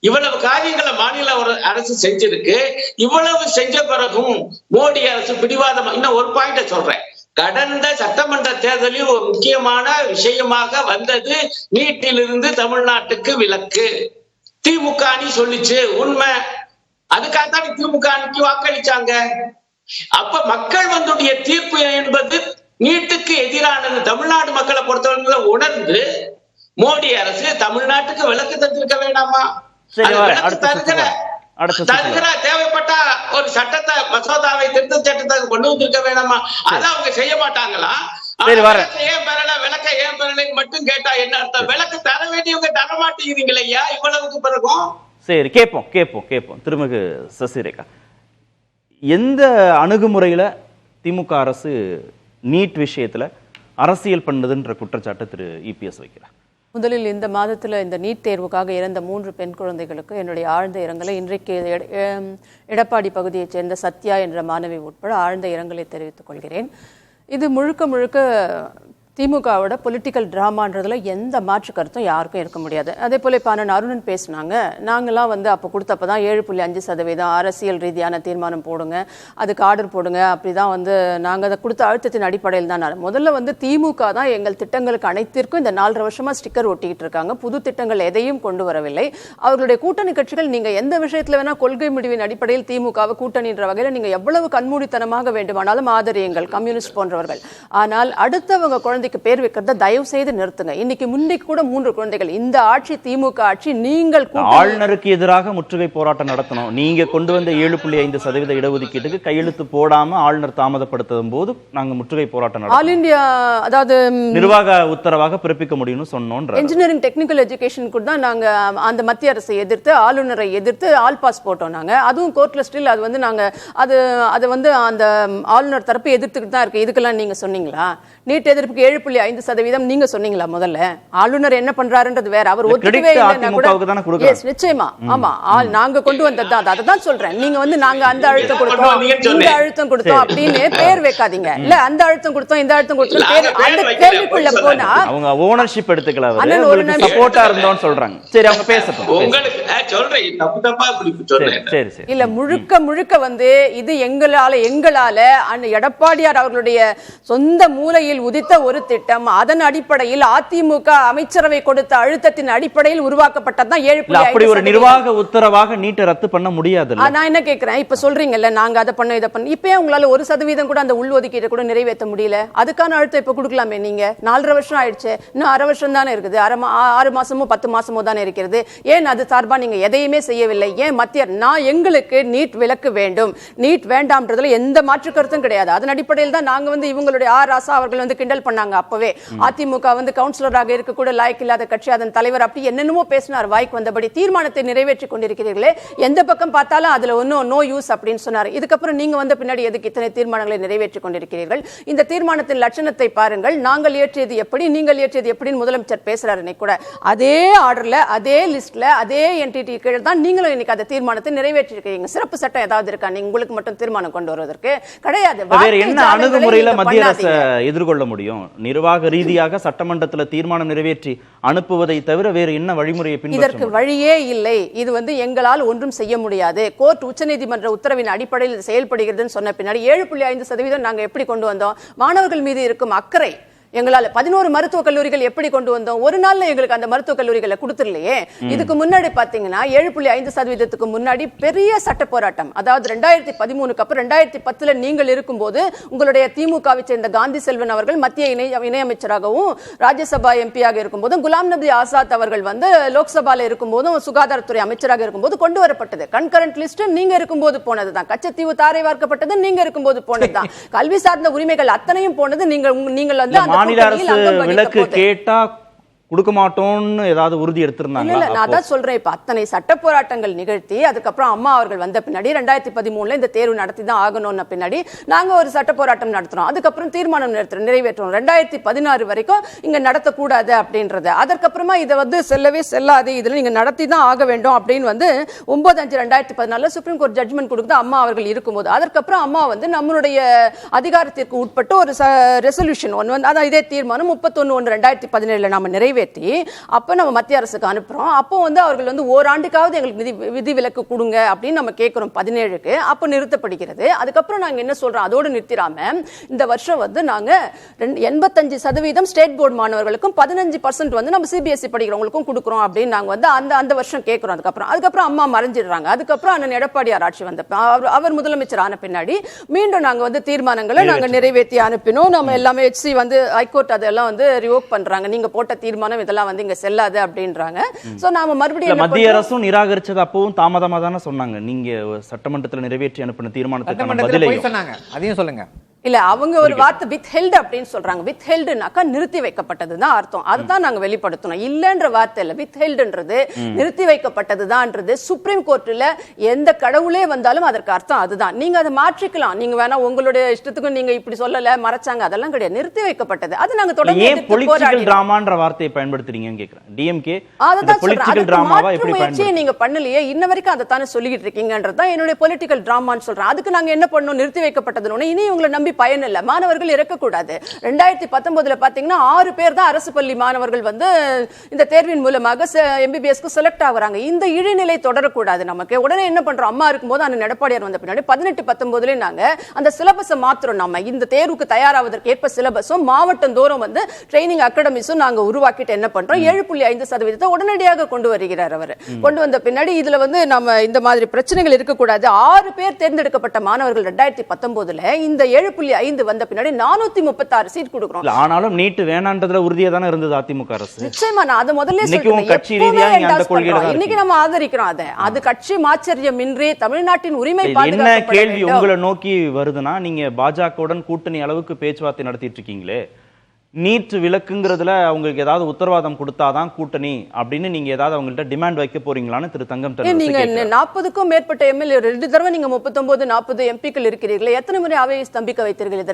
இவ்வளவு காரியங்களை மாநில அரசு செஞ்சிருக்கு. இவ்வளவு செஞ்ச பிறகும் மோடி அரசு பிடிவாதம். இன்னும் ஒரு பாயிண்ட சொல்றேன். கடந்த சட்டமன்ற தேர்தலில் ஒரு முக்கியமான விஷயமாக வந்தது நீட்டிலிருந்து தமிழ்நாட்டுக்கு விலக்கு. திமுக அணி சொல்லிச்சு, உண்மை. அதுக்காகத்தான் திமுக அணிக்கு வாக்களிச்சாங்க. அப்ப மக்கள் வந்துடைய தீர்ப்பு என்பது நீட்டுக்கு எதிரானது. தமிழ்நாடு மக்களை பொறுத்தவரை உணர்ந்து மோடி அரசு தமிழ்நாட்டுக்கு விலக்கு தந்திருக்க வேண்டாமா? தேவைப்பட்ட ஒரு சட்டத்தை, மசோதாவை, திருத்த சட்டத்தை கொண்டு வந்திருக்க வேண்டாமா? அதை அவங்க செய்ய மாட்டாங்களா? ஏன் பெறல, விளக்க ஏன் பெறலைன்னு மட்டும் கேட்டா என்ன அர்த்தம்? விளக்கு தர வேண்டியவங்க தர மாட்டேங்கிறீங்களா இவ்வளவுக்கு பிறகும்? சரி, கேட்போம். திருமிகு சசிரேகா, எந்த அணுகுமுறையில திமுக அரசு நீட் விஷயத்துல அரசியல் பண்ணதுன்ற குற்றச்சாட்டு திரு இபிஎஸ் வைக்கிறார்? முதலில் இந்த மாதத்தில் இந்த நீட் தேர்வுக்காக இறந்த 3 பெண் குழந்தைகளுக்கு என்னுடைய ஆழ்ந்த இரங்கலை, இன்றைக்கு எடப்பாடி பகுதியைச் சேர்ந்த சத்யா என்ற மாணவி உட்பட ஆழ்ந்த இரங்கலை தெரிவித்துக் கொள்கிறேன். இது முழுக்க திமுகவோட பொலிட்டிக்கல் டிராமான்றதுல எந்த மாற்று கருத்தும் யாருக்கும் இருக்க முடியாது. அதே போல இப்போ அருணன் பேசினாங்க, நாங்களாம் வந்து அப்போ கொடுத்தப்பதான் 7.5% அரசியல் ரீதியான தீர்மானம் போடுங்க, அதுக்கு ஆர்டர் போடுங்க, அப்படிதான் வந்து நாங்கள் அதை கொடுத்த அழுத்தத்தின் அடிப்படையில் தான். முதல்ல வந்து திமுக தான் எங்கள் திட்டங்களுக்கு அனைத்திற்கும் இந்த 4.5 வருஷமா ஸ்டிக்கர் ஒட்டிக்கிட்டு இருக்காங்க. புது திட்டங்கள் எதையும் கொண்டு வரவில்லை. அவர்களுடைய கூட்டணி கட்சிகள் நீங்க எந்த விஷயத்துல வேணா கொள்கை முடிவின் அடிப்படையில் திமுகவை கூட்டணின்ற வகையில் நீங்க எவ்வளவு கண்மூடித்தனமாக வேண்டுமானாலும் ஆதரியுங்கள், கம்யூனிஸ்ட் போன்றவர்கள். ஆனால் அடுத்தவங்க குழந்தைக்கு பேர் வைக்கிறத தயவு செய்து நிறுத்துங்க. முன்னைக்கு கூட 3 குழந்தைகள். இந்த ஆட்சி திமுக ஆட்சி. நீங்கள் ஆளுநருக்கு எதிராக முற்றுகை போராட்டம் நடத்தணும். நீங்க கொண்டு வந்த 7.5% இடஒதுக்கீட்டுக்கு கையெழுத்து போடாம ஆளுநர் தாமதப்படுத்தும் போது நாங்க முற்றுகை போராட்டம் நடத்தணும். ஆல் இந்தியா அதாவது நிர்வாக உத்தரவாக பிறப்பிக்க முடியும்னு சொன்னோம். இன்ஜினியரிங் டெக்னிக்கல் எஜுகேஷன் கூட தான் நாங்க அந்த மத்திய அரசை எதிர்த்து ஆளுநரை எதிர்த்து ஆல் பாஸ் போட்டோம். நாங்க அதுவும் கோர்ட்ல ஸ்டில் அது வந்து நாங்க அது வந்து அந்த ஆளுநர் தரப்பு எதிர்த்துக்கிட்டு தான் இருக்கு. இதுக்கெல்லாம் நீங்க சொன்னீங்களா? நீட் எதிர்ப்புக்கு 7.5% நீங்க சொன்னீங்களா? முதல்ல ஆளுநர் என்ன பண்றாருன்றது வேற. அவர் ஒத்துக்கவே இல்லைன்னா கூட நிச்சயமா ஆமா நாங்க கொண்டு வந்தது தான். அதை தான் சொல்றேன். நீங்க வந்து நாங்க அந்த அழுத்தம் கொடுத்தோம் இந்த அழுத்தம் கொடுத்தோம் அப்படின்னு பேர் வைக்காதீங்க. இல்ல அந்த அழுத்தம் கொடுத்தோம் இந்த அழுத்தம் கொடுத்தோம் அந்த கேள்விக்குள்ள போனா அவங்க ஓனர்ஷிப் எடுத்துக்கல, அவங்களுக்கு சப்போர்ட்டா இருந்தோம்னு சொல்றாங்க. சரி அவங்க பேசட்டும். உங்களுக்கு சொல்றேன் தப்பு தப்பா இப்படி சொல்றேன். சரி சரி. இல்ல முழுக்க வந்து இது எங்களால அந்த எடப்பாடியார் அவர்களுடைய சொந்த மூலையில் உதித்த ஒரு திட்டம். அதன் அடிப்படையில் அதிமுக அமைச்சரவை கொடுத்த அழுத்தத்தின் அடிப்படையில் உருவாக்கப்பட்டதுதான் 7.5%. அப்படி ஒரு நிர்வாக உத்தரவாக நீட்டை ரத்து பண்ண முடியாது. நான் என்ன கேக்குறேன், இப்ப சொல்றீங்கல்ல நாங்க அதை பண்ண இதை பண்ண, இப்ப உங்களால 1% கூட அந்த உள்ஒதுக்கீட்டை கூட நிறைவேற்ற முடியல. அதுக்கான அழுத்தம் இப்ப கொடுக்கலாமே. நீங்க 4.5 வருஷம் ஆயிடுச்சு, இன்னும் 1/2 வருஷம் தானே இருக்குது. 6 மாசமோ 10 மாசமோ தானே இருக்கிறது. ஏன் அது சார்பா நீங்க எதையுமே செய்யவில்லை? ஏன் எங்களுக்கு நீட் விலக்கு வேண்டும், நீட் வேண்டாம்ன்றதுல எந்த மாற்று கருத்தும் கிடையாது. அதன் அடிப்படையில் தான் நாங்க வந்து இவங்களுடைய ராசா அவர்கள் வந்து கிண்டல் பண்ணாங்க. அப்பவே அதிமுக வந்து கவுன்சிலராக இருக்க கூட லாய்க்கு இல்லாத கட்சி, அதன் தலைவர் அப்படி என்னென்னமோ பேசினார் வாய்க்கு வந்தபடி. தீர்மானத்தை நிறைவேற்றி கொண்டிருக்கிறீர்களே, எந்த பக்கம் பார்த்தாலும் அதுல ஒன்னும் நோ யூஸ் அப்படின்னு சொன்னார். இதுக்கப்புறம் நீங்க வந்த பின்னாடி எதுக்கு இத்தனை தீர்மானங்களை நிறைவேற்றி கொண்டிருக்கிறீர்கள்? இந்த தீர்மானத்தின் லட்சணத்தை பாருங்கள். நாங்கள் ஏற்றியது எப்படி, நீங்கள் ஏற்றியது எப்படின்னு முதலமைச்சர் பேசுறாரு. இன்னைக்கு கூட அதே ஆர்டர்ல, அதே லிஸ்ட்ல, அதே என்டிடி கீழ் தான் நீங்களும் இன்னைக்கு அந்த தீர்மானத்தை நிறைவேற்றி இருக்கீங்க. சிறப்பு சட்டம் ஏதாவது இருக்கா நீங்க உங்களுக்கு மட்டும் தீர்மானம் கொண்டு வருவதற்கு? கிடையாது. வேற என்ன அணுகுமுறையில மத்திய அரசு எதிர்கொள்ள முடியும்? நிர்வாக ரீதியாக சட்டமன்றத்தில் தீர்மானம் நிறைவேற்றி அனுப்புவதை தவிர வேறு என்ன வழிமுறையை பின்பற்ற? இதற்கு வழியே இல்லை. இது வந்து எங்களால் ஒன்றும் செய்ய முடியாது. கோர்ட் உச்சநீதிமன்ற உத்தரவின் அடிப்படையில் செயல்படுகிறதுன்னு சொன்ன பின்னாடி 7.5% நாங்க எப்படி கொண்டு வந்தோம்? மாணவர்கள் மீது இருக்கும் அக்கறை எங்களால 11 மருத்துவக் கல்லூரிகள் எப்படி கொண்டு வந்தோம்? ஒரு நாள்ல எங்களுக்கு அந்த மருத்துவக் கல்லூரிகளை கொடுத்துடலையே. இதுக்கு முன்னாடி பாத்தீங்கன்னா 7.5% முன்னாடி பெரிய சட்ட போராட்டம். அதாவது 2013 அப்புறம் 2010 நீங்கள் இருக்கும்போது உங்களுடைய திமுகவை சேர்ந்த காந்தி செல்வன் அவர்கள் மத்திய இணையமைச்சராகவும் ராஜ்யசபா எம்பியாக இருக்கும்போதும், குலாம் நபி ஆசாத் அவர்கள் வந்து லோக்சபால இருக்கும்போதும் சுகாதாரத்துறை அமைச்சராக இருக்கும்போது கொண்டு வரப்பட்டது. கன்கரண்ட் லிஸ்ட் நீங்க இருக்கும்போது போனதுதான். கச்சத்தீவு தாரை வார்க்கப்பட்டது நீங்க இருக்கும்போது போனதுதான். கல்வி சார்ந்த உரிமைகள் அத்தனையும் போனது நீங்கள் வந்து மாநில அரசு விலக்கு கேட்டா கொடுக்க மாட்டோம்னு ஏதாவது உறுதி எடுத்திருந்தாங்க? இல்ல நான் தான் சொல்றேன். இப்ப அத்தனை சட்ட போராட்டங்கள் நிகழ்த்தி அதுக்கப்புறம் அம்மா அவர்கள் வந்த பின்னாடி 2013 இந்த தேர்வு நடத்தி தான் ஆகணும்னு பின்னாடி நாங்க ஒரு சட்ட போராட்டம் நடத்துறோம். அதுக்கப்புறம் தீர்மானம் நிறைவேற்றோம். 2016 வரைக்கும் இங்க நடத்தக்கூடாது அப்படின்றது. அதற்கப்புறமா இதை வந்து செல்லவே செல்லாது, இதுல நீங்க நடத்தி தான் ஆக வேண்டும் அப்படின்னு வந்து 9/5/2014 சுப்ரீம் கோர்ட் ஜட்ஜ்மெண்ட் கொடுக்குது அம்மா அவர்கள் இருக்கும்போது. அதற்கப்புறம் அம்மா வந்து நம்மளுடைய அதிகாரத்திற்கு உட்பட்டு ஒரு ரெசல்யூஷன் ஒன்று வந்து அதான் இதே தீர்மானம் 31/1/2017 நாம நிறைவேற்றி அப்ப நம்ம மத்திய அரசுக்கு அனுப்புறோம். அப்போ வந்து அவர்கள் வந்து ஓராண்டுக்காவது எங்களுக்கு விதி விலக்கு கொடுங்க அப்படின்னு நம்ம கேட்கிறோம் 17க்கு. அப்போ நிறுத்தப்படுகிறது. அதுக்கப்புறம் நாங்க என்ன சொல்றோம், அதோடு நிறுத்திடாம இந்த வருஷம் வந்து நாங்க 85% ஸ்டேட் போர்டு மாணவர்களுக்கும் 15% வந்து நம்ம சிபிஎஸ்இ படிக்கிறவங்களுக்கும் கொடுக்குறோம் அப்படின்னு நாங்க வந்து அந்த வருஷம் கேட்கிறோம். அதுக்கப்புறம் அம்மா மறைஞ்சிடுறாங்க. அதுக்கப்புறம் அண்ணன் எடப்பாடியார் ஆட்சி வந்த அவர் முதலமைச்சர் ஆன பின்னாடி மீண்டும் நாங்க வந்து தீர்மானங்களை நாங்க நிறைவேற்றி அனுப்பினோம். நம்ம எல்லாமே HC வந்து ஹைகோர்ட் அதெல்லாம் வந்து ரிவோக் பண்றாங்க. நீங்க போட்ட தீர்மானம் இதெல்லாம் வந்து இங்க செல்லாது அப்படின்றாங்க. சோ நாம மறுபடியும் மத்திய அரசும் நிராகரிச்சது. அப்பவும் தாமதமா தானே சொன்னாங்க. நீங்க சட்டமன்றத்தில் நிறைவேற்றி அனுப்பின தீர்மானத்தை சொன்னாங்க. அதையும் சொல்லுங்க. இல்ல அவங்க ஒரு வார்த்தை வித் ஹெல்ட் அப்படின்னு சொல்றாங்க. வித் ஹெல்டுனாக்கா நிறுத்தி வைக்கப்பட்டதுதான் அர்த்தம். அதுதான் நாங்க வெளிப்படுத்தணும். இல்லன்ற வார்த்தை இல்ல, வித் ஹெல்டுன்றது நிறுத்தி வைக்கப்பட்டதுதான்ன்றது. சுப்ரீம் கோர்ட்ல எந்த கடவுளே வந்தாலும் அதற்கு அர்த்தம் அதுதான். நீங்க அதை மாற்றிக்கலாம். நீங்க வேணா உங்களுடைய இஷ்டத்துக்கு நீங்க இப்படி சொல்லல, மறைச்சாங்க, அதெல்லாம் கிடையாது. நிறுத்தி வைக்கப்பட்டது. அது நாங்க தொடர்ந்து பொலிட்டிக்கல் டிராமான்ற வார்த்தையை பயன்படுத்துறீங்கன்னு கேக்குறேன். டிஎம்கே பொலிட்டிக்கல் டிராமாவா எப்படி பயன்படுத்துறீங்க? நீங்க பண்ணலையே, இன்ன வரைக்கும் அதை தானே சொல்லிட்டு இருக்கீங்கன்றதுதான் என்னுடைய பொலிட்டிக்கல் டிராமான்னு சொல்றேன். அதுக்கு நாங்க என்ன பண்ணோம்? நிறுத்தி வைக்கப்பட்டதுன்னு இனி உங்களை நம்பி பயன் இல்லை. மாணவர்கள் இறக்கக்கூடாது. 2019 பாத்தீங்கன்னா 6 பேர் தான் அரசு பள்ளி மாணவர்கள் வந்து இந்த தேர்வின் மூலமாக MBBSக்கு செலக்ட் ஆகுறாங்க. இந்த இழிநிலை தொடரக்கூடாது. நமக்கு உடனே என்ன பண்றோம், அம்மா இருக்கும்போது அந்த எடப்பாடியார் வந்த பின்னாடி 18-19 நாங்க அந்த சிலபஸை மாத்திரம் நம்ம இந்த தேர்வுக்கு தயாராவதற்கு ஏற்ப சிலபஸும் மாவட்டம் தோறும் வந்து ட்ரைனிங் அகாடமிஸும் நாங்க உருவாக்கிட்டு என்ன பண்றோம் 7.5% உடனடியாக கொண்டு வருகிறார். அவர் கொண்டு வந்த பின்னாடி இதுல வந்து நம்ம இந்த மாதிரி பிரச்சனைகள் இருக்கக்கூடாது. 6 பேர் தேர்ந்தெடுக்கப்பட்ட மாணவர்கள் 2019 இந்த 7.5 வந்த பின்னாடி 436 சீட் கொடுக்கிறோம். ஆனாலும் நீட் வேணான்றதுல உறுதியா தானே இருந்தது அதிமுக அரசு. நிச்சயமா நான் அது முதல்ல இன்னைக்கு நம்ம ஆதரிக்கிறோம். அது கட்சி மாச்சரியமின்றி தமிழ்நாட்டின் உரிமை என்ன கேள்வி உங்களை நோக்கி வருதுன்னா, நீங்க பாஜகவுடன் கூட்டணி அளவுக்கு பேச்சுவார்த்தை நடத்திட்டு இருக்கீங்களே, நீட் விலக்குங்கிறதுல அவங்களுக்கு ஏதாவது உத்தரவாதம் கொடுத்தாதான் கூட்டணி அப்படின்னு நீங்க ஏதாவது அவங்கள்ட்ட டிமாண்ட் வைக்க போறீங்களான்னு திரு தங்கம் தென்னரசு நீங்க 40க்கும் மேற்பட்ட எம்எல்ஏ 2 தடவை நீங்க 39-40 எம்பிக்கள் இருக்கிறீர்களே, எத்தனை முறை அவையை ஸ்தம்பிக்க வைத்தீர்கள்?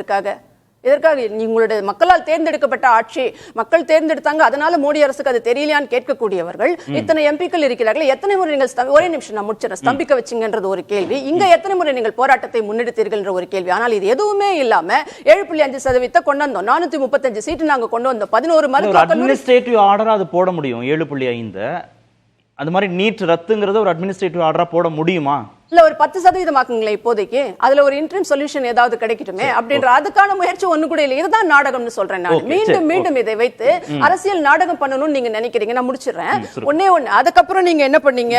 இதற்காக உங்களுடைய மக்களால் தேர்ந்தெடுக்கப்பட்ட ஆட்சி, மக்கள் தேர்ந்தெடுத்தாங்க, அதனால மோடி அரசுக்கு அது தெரியலையான்னு கேட்கக்கூடியவர்கள் இத்தனை எம்பிக்கள் இருக்கிறார்கள். எத்தனை முறை நீங்கள் ஒரே நிமிஷம் நான் முடிச்சிடறேன், ஸ்தம்பிக்க வச்சிங்கன்றது ஒரு கேள்வி. இங்க எத்தனை முறை நீங்கள் போராட்டத்தை முன்னெடுத்தீர்கள் என்ற ஒரு கேள்வி. ஆனால் இது எதுவுமே இல்லாம 7.5% கொண்டு வந்தோம். 435 சீட்டு நாங்க கொண்டு வந்தோம். 11 மருத்துவ அட்மினிஸ்ட்ரேட்டிவ் ஆர்டரா அது போட முடியும். 7.5 அந்த மாதிரி நீட் ரத்துங்கிறத ஒரு அட்மினிஸ்ட்ரேட்டிவ் ஆர்டரா போட முடியுமா? இல்ல ஒரு 10% ஆக்குங்களேன் இப்போதைக்கு. அதுல ஒரு இன்டரிம் சொல்யூஷன் ஏதாவது கிடைக்கட்டுமே அப்படின்ற அதுக்கான முயற்சி ஒண்ணு கூட இல்லை. இதுதான் நாடகம்னு சொல்றேன் நான். மீண்டும் இதை வைத்து அரசியல் நாடகம் பண்ணணும்னு நீங்க நினைக்கிறீங்க. நான் முடிச்சிடுறேன். ஒண்ணு அதுக்கப்புறம் நீங்க என்ன பண்ணீங்க,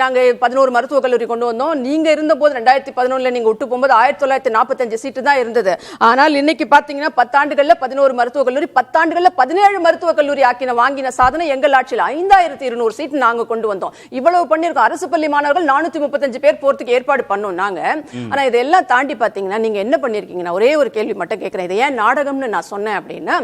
நாங்க 11 மருத்துவக் கல்லூரி கொண்டு வந்தோம். நீங்க இருந்த போது 2011 நீங்க விட்டு போகும்போது 1945 சீட்டு தான் இருந்தது. ஆனால் இன்னைக்கு பாத்தீங்கன்னா 10 ஆண்டுகள்ல 11 மருத்துவக் கல்லூரி, 10 ஆண்டுகள்ல 17 மருத்துவக் கல்லூரி வாங்கின சாதனை எங்கள் ஆட்சியில். 5200 சீட் நாங்க கொண்டு வந்தோம். இவ்வளவு பண்ணிருக்கோம். அரசு பள்ளி மாணவர்கள் 435 பேர் ஏற்பாடு பண்ணோம் நாங்க. ஆனா இதெல்லாம் தாண்டி பாத்தீங்கன்னா நீங்க என்ன பண்ணிருக்கீங்க, ஒரே ஒரு கேள்வி மட்டும் கேட்கிறேன். இதை ஏன் நாடகம்னு நான் சொன்னேன் அப்படின்னா,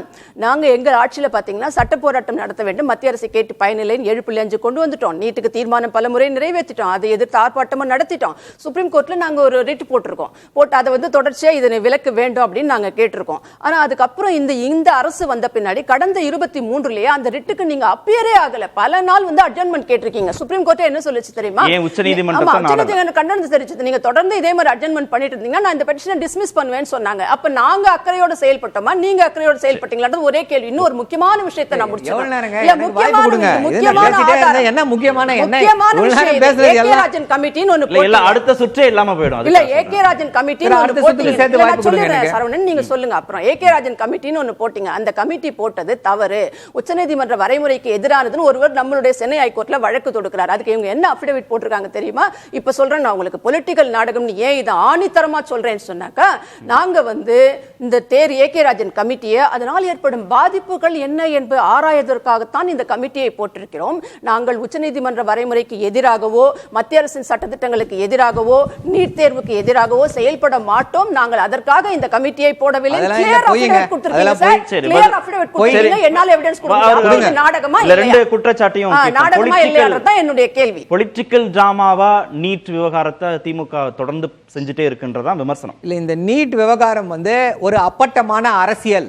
நாங்க எங்க ஆட்சியில பாத்தீங்கன்னா சட்ட போராட்டம் நடத்த வேண்டும், மத்திய அரசு கேட்டு பயனில்லைன்னு 7.5 கொண்டு வந்துட்டோம். நீட்டுக்கு தீர்மானம் பல முறை நிறைவேற்றிட்டோம். அதை எதிர்த்து ஆர்ப்பாட்டமும் நடத்திட்டோம். சுப்ரீம் கோர்ட்ல நாங்க ஒரு ரிட் போட்டிருக்கோம். போட்டு அதை வந்து தொடர்ச்சியா இதனை விலக்கு வேண்டும் அப்படின்னு நாங்க கேட்டிருக்கோம். ஆனா அதுக்கப்புறம் இந்த அரசு வந்த பின்னாடி கடந்த 23 அந்த ரிட்டுக்கு நீங்க அப்பியரே ஆகல. பல நாள் வந்து அட்ஜர்ன்மென்ட் கேட்டிருக்கீங்க. சுப்ரீம் கோர்ட்டே என்ன சொல்லுச்சு தெரியுமா, நீங்க தொடர்ந்து இதே மாதிரி அட்ஜர்ன்மென்ட் பண்ணிட்டு இருந்தீங்கன்னா நான் இந்த பெட்டிஷனை டிஸ்மிஸ் பண்ணுவேன்னு சொன்னாங்க. அப்ப நாங்க அக்கறையோட செயல்பட்டோமா, நீங்க அக்கறையோட செயல்பட்டீங்களான்றது ஒரே கேள்வி. இன்னும் ஒரு முக்கியமான விஷயத்தை நான் முடிச்சிடுறேன். ஏகேராஜன் கமிட்டின்னு ஒன்னு போட்டு அடுத்த சுற்றே இல்லாம போயிடும். இல்ல ஏகேராஜன் கமிட்டின்னு ஒன்னு போட்டீங்க. சரவணன் நீங்க சொல்லுங்க. அப்புறம் ஏகேராஜன் கமிட்டின்னு ஒன்னு போட்டீங்க. அந்த கமிட்டி போட்டது தவறு, உச்சநீதிமன்ற வரைமுறைக்கு எதிரானதுன்னு ஒருவர் நம்மளுடைய சென்னை ஹைகோர்ட்ல வழக்கு தொடுக்கிறார். அதுக்கு இவங்க என்ன அஃபிடவிட் போட்டிருக்காங்க தெரியுமா? இப்ப சொல்றேன் நான் உங்களுக்கு, பொலிட்டிக்கல் நாடகம்னு ஏன் இதை ஆணித்தரமா சொல்றேன்னு சொன்னாக்கா, நாங்க வந்து இந்த ஏகேராஜன் கமிட்டியை அதனால் ஏற்படும் பாதிப்புகள் என்ன என்பது ஆராய்வதற்காகத்தான் இந்த கமிட்டியை போட்டிருக்கிறோம். நாங்கள் உச்சநீதிமன்ற வரைமுறைக்கு எதிராகவோ மத்திய அரசின் சட்டத்திட்டங்களுக்கு எதிராகவோ நீட் தேர்வுக்கு எதிராகவோ செயல்பட மாட்டோம். நாங்கள் அதற்காக இந்த கமிட்டியை போடவில்லை. என்னால் எவிடன்ஸ் கொடுக்க நாடகமா இல்லையா என்னுடைய கேள்வி. பொலிட்டிக்கல் டிராமாவா நீட் விவகாரத்தை திமுக தொடர்ந்து செஞ்சுட்டே இருக்கின்றதா விமர்சனம். இல்ல, இந்த நீட் விவகாரம் வந்து ஒரு அப்பட்டமான அரசியல்,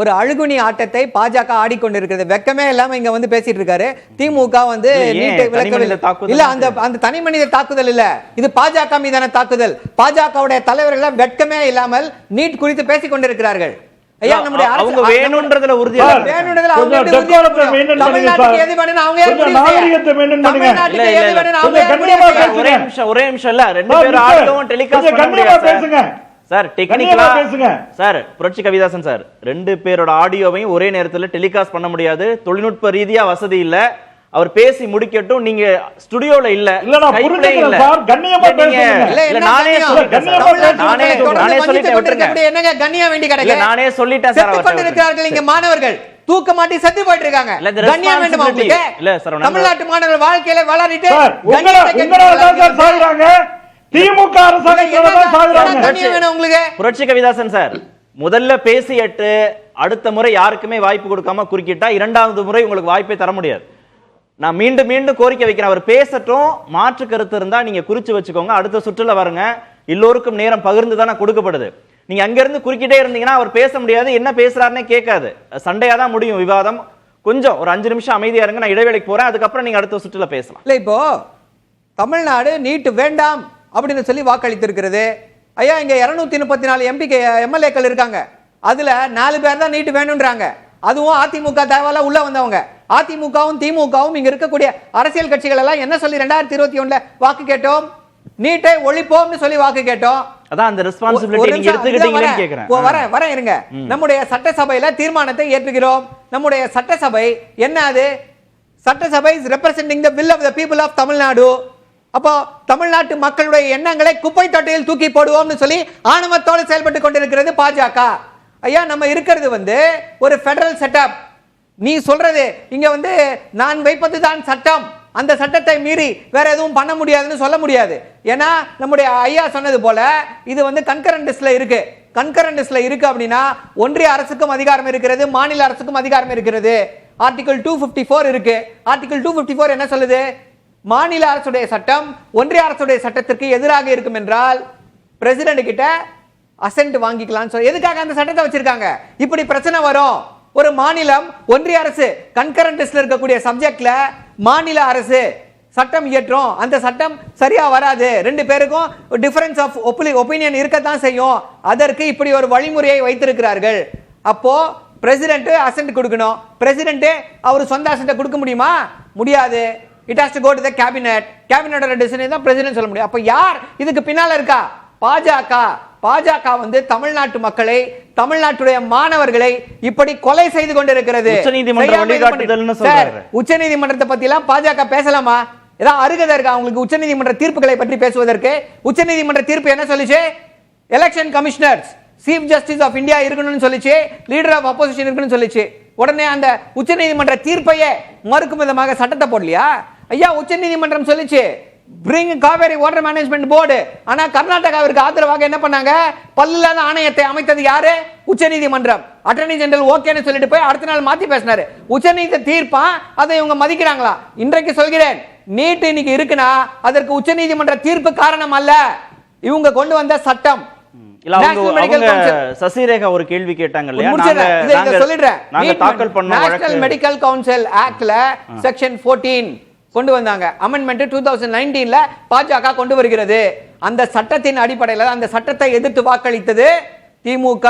ஒரு அழுகுனி ஆட்டத்தை பாஜக ஆடிக்கொண்டிருக்கிறது. வெக்கமே இல்லாம இங்க வந்து பேசிட்டு இருக்காரு. திமுக வந்து நீட்டை விலக்கவில்லை. இல்ல, அந்த தனி மனித தாக்குதல் இல்ல, இது பாஜக மீதான தாக்குதல். பாஜகவுடைய தலைவர்கள் வெட்கமே இல்லாமல் நீட் குறித்து பேசிக் கொண்டிருக்கிறார்கள். அவங்க வேணும்ன்றதுல உறுதியா ஒரே நிமிஷம் இல்ல, 2 பேரும் ஆடியோவும் டெலிகாஸ்ட் பண்ண முடியாது சார். டெக்னிக்கலா சார், புரட்சி கவிதாசன் சார், 2 பேரோட ஆடியோவையும் ஒரே நேரத்துல டெலிகாஸ்ட் பண்ண முடியாது. தொழில்நுட்ப ரீதியா வசதி இல்ல. அவர் பேசி முடிக்கட்டும். நீங்க ஸ்டுடியோல இல்ல, கண்ணியமா பேசுங்க. நானே சொல்லிட்டேன் சார். இங்க மாணவர்கள் தூக்க மாட்டி செத்து போயிட்டு இருக்காங்க. கண்ணியம் வேண்டுமா உங்களுக்கு? இல்ல சார், தமிழ்நாட்டு மாணவர்கள் வாழ்க்கையில வளரிட்டு திமுக புரட்சி கவிதாசன் சார், முதல்ல பேசிட்டு அடுத்த முறை யாருக்குமே வாய்ப்பு கொடுக்காம குறுக்கிட்டா 2வது முறை உங்களுக்கு வாய்ப்பை தர முடியாது. நான் மீண்டும் கோரிக்கை வைக்கிறேன். அவர் பேசட்டும். மாற்று கருத்து இருந்தா நீங்க குறிச்சு வச்சுக்கோங்க. அடுத்த சுற்றுல வருங்க. எல்லோருக்கும் நேரம் பகிர்ந்து தானே கொடுக்கப்படுது. நீங்க அங்க இருந்து குறுக்கிட்டே இருந்தீங்கன்னா அவர் பேச முடியாது. என்ன பேசுறாருன்னே கேட்காது. சண்டையா தான் முடியும் விவாதம். கொஞ்சம் ஒரு 5 நிமிஷம் அமைதியா இருங்க. நான் இடைவேளைக்கு போறேன். அதுக்கப்புறம் நீங்க அடுத்த சுற்றுல பேசலாம். இல்ல, இப்போ தமிழ்நாடு நீட் வேண்டாம் அப்படின்னு சொல்லி வாக்களித்திருக்கிறது. ஐயா இங்க 234 எம்பிக்கு எம்எல்ஏக்கள் இருக்காங்க, அதுல 4 பேர் தான் நீட் வேணும்ன்றாங்க. அதுவும் அதிமுக தேவால உள்ள வந்தவங்க. அதிமுகவும் திமுகவும் இங்க இருக்கக்கூடிய அரசியல் கட்சிகள் எல்லாம் என்ன சொல்லி 2021 வாக்கு கேட்டோம்? நீட்டை ஒழிப்போம்னு சொல்லி வாக்கு கேட்டோம். அதான் அந்த ரெஸ்பான்சிபிலிட்டி நீங்க எடுத்துக்கிட்டீங்கன்னு கேக்குறேன். வர இருங்க. நம்முடைய சட்டசபையில தீர்மானத்தை ஏற்றுகிறோம். நம்முடைய சட்டசபை என்ன? அது சட்டசபை is representing the will of the people of Tamil Nadu. அப்போ தமிழ்நாட்டு மக்களுடைய எண்ணங்களை குப்பை தொட்டியில் தூக்கி போடுவோம்னு சொல்லி ஆணவத்தோடு செயல்பட்டு கொண்டிருக்கிறது பாஜக. ஐயா நம்ம இருக்கிறது ஒரு ஃபெடரல் செட்டப். நீ சொல்றது இங்க நான் வைப்பதுதான் சட்டம், அந்த சட்டத்தை மீறி வேற எதுவும் பண்ண முடியாதுன்னு சொல்ல முடியாது. ஏன்னா நம்முடைய ஐயா சொன்னது போல இது கன்கரண்ட் லிஸ்ட்ல இருக்கு. கன்கரண்ட் லிஸ்ட்ல இருக்கு அப்படின்னா ஒன்றிய அரசுக்கும் அதிகாரம் இருக்கிறது, மாநில அரசுக்கும் அதிகாரம் இருக்கிறது. ஆர்டிகல் 254 இருக்கு. ஆர்டிகல் 254 என்ன சொல்லுது? மாநில அரசுடைய சட்டம் ஒன்றிய அரசுடைய சட்டத்திற்கு எதிராக இருக்கும் என்றால் பிரசிடென்ட் கிட்ட அசென்ட் வாங்கிக்கலாம். எதுக்காக அந்த சட்டத்தை வச்சிருக்காங்க? இப்படி பிரச்சனை வரும். ஒரு மாநிலம் ஒன்றிய அரசு கன்கரண்ட் லிஸ்ட்ல இருக்கக்கூடிய சப்ஜெக்ட்ல மாநில அரசு சட்டம் இயற்றும், அந்த சட்டம் சரியா வராது. 2 பேருக்கும் டிஃபரன்ஸ் ஆஃப் ஒபினியன் இருக்கத்தான் செய்யும். அதற்கு இப்படி ஒரு வழிமுறையை வைத்திருக்கிறார்கள். அப்போ பிரசிடென்ட் அசென்ட் கொடுக்கணும். பிரசிடென்ட் அவர் சொந்த அசென்ட் கொடுக்க முடியுமா? முடியாது. It has to go to the cabinet. கேபினட்டோட டிசிஷன் தான் பிரசிடென்ட் சொல்ல முடியும். அப்ப யார் இதுக்கு பின்னால இருக்கா? பாஜக. பாஜக தமிழ்நாட்டு மக்களை, தமிழ்நாட்டுடைய மாணவர்களை இப்படி கொலை செய்து கொண்டிருக்கிறது. உச்சநீதிமன்றத்தை பத்தி எல்லாம் பாஜக பேசலாமா? ஏதாவது அருகதை இருக்கா உங்களுக்கு உச்சநீதிமன்ற தீர்ப்புகளை பற்றி பேசுவதற்கு? உச்சநீதிமன்ற தீர்ப்பு என்ன சொல்லிச்சு? Election commissioners, chief justice of India இருக்கணும்னு சொல்லிச்சு, லீடர் ஆஃப் அப்போசிஷன் இருக்கணும்னு சொல்லிச்சு. உடனே அந்த உச்சநீதிமன்ற தீர்ப்பையே மறுக்கும் விதமாக சட்டத்தை போடலையா? ஐயா உச்சநீதிமன்றம் சொல்லிச்சு bring Kaveri water management board. ஆனா கர்நாடகாவிற்கு ஆதரவாக என்ன பண்ணாங்க? பல்லில்லாத ஆணையத்தை அமைத்தது யாரு? உச்சநீதிமன்றம். அட்டர்னி ஜெனரல் ஓகேன்னு சொல்லிட்டு போய் அடுத்த நாள் மாத்தி பேசினாரு. உச்சநீதி தீர்ப்பா அதை இவங்க மதிக்கிறாங்களா? இன்றைக்கு சொல்கிறேன், நீட் இன்னைக்கு இருக்குன்னா அதற்கு உச்சநீதிமன்ற தீர்ப்பு காரணம் அல்ல, இவங்க கொண்டு வந்த சட்டம். சசிரேகா ஒரு கேள்வி கேட்டாங்க இல்லையா? நேஷனல் மெடிக்கல் கவுன்சில் ஆக்ட்ல செக்ஷன் 14 கொண்டு வந்தாங்க. அமெண்ட்மெண்ட் 2019ல பாஜக கொண்டு வருகிறது. அந்த சட்டத்தின் அடிப்படையில் அந்த சட்டத்தை எதிர்த்து வாக்களித்தது திமுக.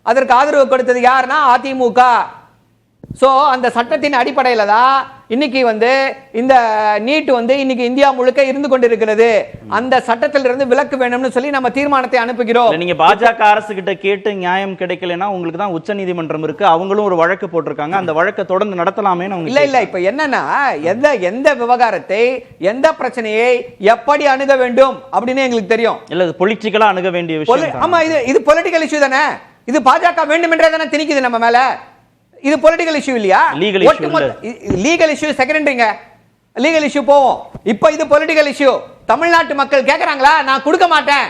அதற்கு ஆதரவு கொடுத்தது யாருன்னா அதிமுக. சோ அந்த சட்டத்தின் அடிப்படையில தான் இன்னைக்கு இந்த நீட் இன்னைக்கு இந்தியா முழுக்க இருந்து கொண்டிருக்கிறது. அந்த சட்டத்திலிருந்து விலக்கு வேணும்னு சொல்லி நம்ம தீர்மானத்தை அனுப்புகிறோம். நீங்க பாஜக அரசு கிட்ட கேட்டு நியாயம் கிடைக்கலனா உங்களுக்கு தான் உச்சநீதிமன்றம் இருக்கு, அவங்களும் ஒரு வழக்கு போட்டிருக்காங்க, அந்த வழக்கை தொடர்ந்து நடத்தலாமே. இல்ல இப்ப என்னன்னா எந்த விவகாரத்தை எந்த பிரச்சனையை எப்படி அணுக வேண்டும் அப்படின்னு எங்களுக்கு தெரியும். இல்ல பொலிட்டிக்கலா அணுக வேண்டிய விஷயம். ஆமா இது பொலிட்டிக்கல் இஷ்யூ தானே. இது பாஜக வேண்டுமென்றே தானே திணிக்குது நம்ம மேல. இது பொலிட்டிக்கல் இஷ்யூ இல்லையா? லீகல் இஷ்யூ செகண்டரிங்க. லீகல் இஷ்யூ போவோம். இப்போ இது பொலிட்டிக்கல் இஷ்யூ. தமிழ்நாட்டு மக்கள் கேக்குறாங்களா? நான் கொடுக்க மாட்டேன்.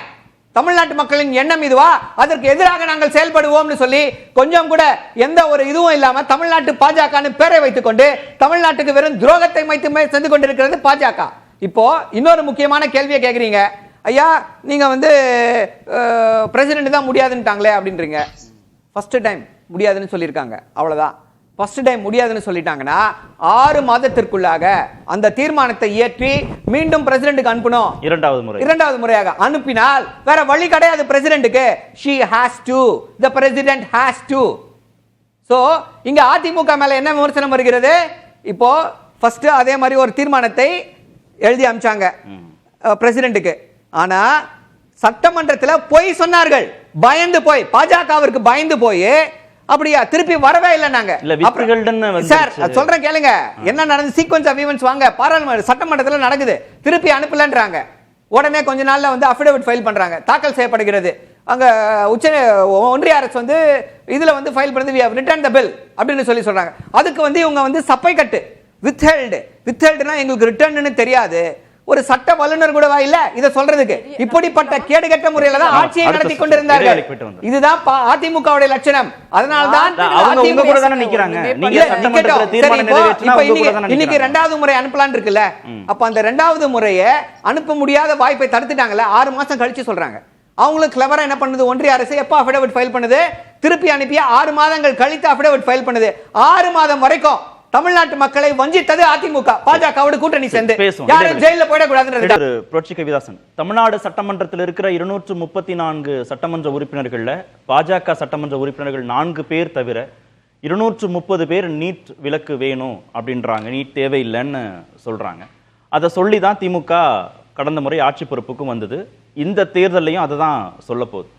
தமிழ்நாட்டு மக்களின் எண்ணம் இதுவா? அதற்கு எதிராக நாங்கள் செயல்படுவோம்னு சொல்லி கொஞ்சம் கூட எந்த ஒரு இதுவும் இல்லாம தமிழ்நாட்டு பாஜகன்னு பேரை வைத்துக் கொண்டு தமிழ்நாட்டுக்கு வெறும் துரோகத்தை வைத்து சென்று கொண்டிருக்கிறது பாஜக. இப்போ இன்னொரு முக்கியமான கேள்வியை கேக்குறீங்க. ஐயா நீங்க பிரசிடென்ட் தான் முடியாதுன்னுட்டாங்களே அப்படின்றீங்க. ஃபர்ஸ்ட் டைம் முடியாதுன்னு சொல்லியிருக்காங்க, அவ்வளவுதான். ஃபர்ஸ்ட் டைம் முடியாதுன்னு சொல்லிட்டாங்கன்னா 6 மாதத்திற்குள்ளாக அந்த தீர்மானத்தை இயற்றி மீண்டும் பிரசிடென்ட்க்கு அனுப்பணும். இரண்டாவது முறையாக அனுப்பினால் வேற வழி கிடையாது பிரசிடென்ட்க்கு. she has to, the president has to. So இங்க அதிமுக மேல என்ன விமர்சனம் வருகிறது? இப்போ ஃபர்ஸ்ட் அதே மாதிரி ஒரு தீர்மானத்தை எழுதி அனுப்பிச்சாங்க பிரசிடென்ட்க்கு. ஆனா சட்டமன்றத்தில் பொய் சொன்னார்கள், பயந்து போய், பாஜகவிற்கு பயந்து போய் அப்படியா திருப்பி வரவே இல்லை. நாங்க சார் சொல்றேன் கேளுங்க, என்ன நடந்து சீக்வென்ஸ் ஆஃப் ஈவென்ட்ஸ் வாங்க. பாராளுமன்ற சட்டமன்றத்தில் நடக்குது, திருப்பி அனுப்பலன்றாங்க. உடனே கொஞ்ச நாள்ல அஃபிடவிட் ஃபைல் பண்றாங்க, தாக்கல் செய்யப்படுகிறது. அங்க ஒன்றிய அரசு இதுல ஃபைல் பண்ணி we have returned the bill அப்படின்னு சொல்லி சொல்றாங்க. அதுக்கு இவங்க சப்பை கட்டு வித்ஹெல்ட்னா எங்களுக்கு ரிட்டர்ன்னு தெரியாது. ஒரு சட்ட வல்லுநர் கூடவா இல்ல இத சொல்றதுக்கு? இப்படிப்பட்ட கேடுகெட்ட முறையில தான் ஆட்சியை நடத்தி கொண்டிருந்தார்கள். இதுதான் அதிமுகவுடைய லட்சணம். அதனால தான் அவங்க உங்க கூட தான நிக்கறாங்க. நீங்க சட்டமன்றத்துல தீர்மானம் நிறைவேற்றினா உங்க கூட தான. இன்னைக்கு இரண்டாவது முறை அனுப்பலாம்னு இருக்குல்ல, அப்ப அந்த இரண்டாவது முறையை அனுப்ப முடியாத வாய்ப்பை தடுத்துட்டாங்கல. 6 மாசம் கழிச்சு சொல்றாங்க. அவங்களுக்கு கிளவரா என்ன பண்ணுது ஒன்றிய அரசு? எப்ப அஃபிடவிட் ஃபைல் பண்ணுது? திருப்பி அனுப்பிய 6 மாதங்கள் கழித்து அஃபிடவிட் ஃபைல் பண்ணுது. 6 மாதம் வரைக்கும் தமிழ்நாட்டு மக்களை வஞ்சித்தது அதிமுக. பாஜகவோட கூட்டணி சேர்ந்து பேசுவோம். யாரும் ஜெயில போயிடக்கூடாதுன்னு புரட்சி கவிதாசன், தமிழ்நாடு சட்டமன்றத்தில் இருக்கிற 234 சட்டமன்ற உறுப்பினர்கள்ல பாஜக சட்டமன்ற உறுப்பினர்கள் 4 பேர் தவிர 230 பேர் நீட் விலக்கு வேணும் அப்படின்றாங்க, நீட் தேவையில்லைன்னு சொல்றாங்க. அதை சொல்லி தான் திமுக கடந்த முறை ஆட்சி பொறுப்புக்கும் வந்தது. இந்த தேர்தலையும் அதை தான் சொல்ல போகுது.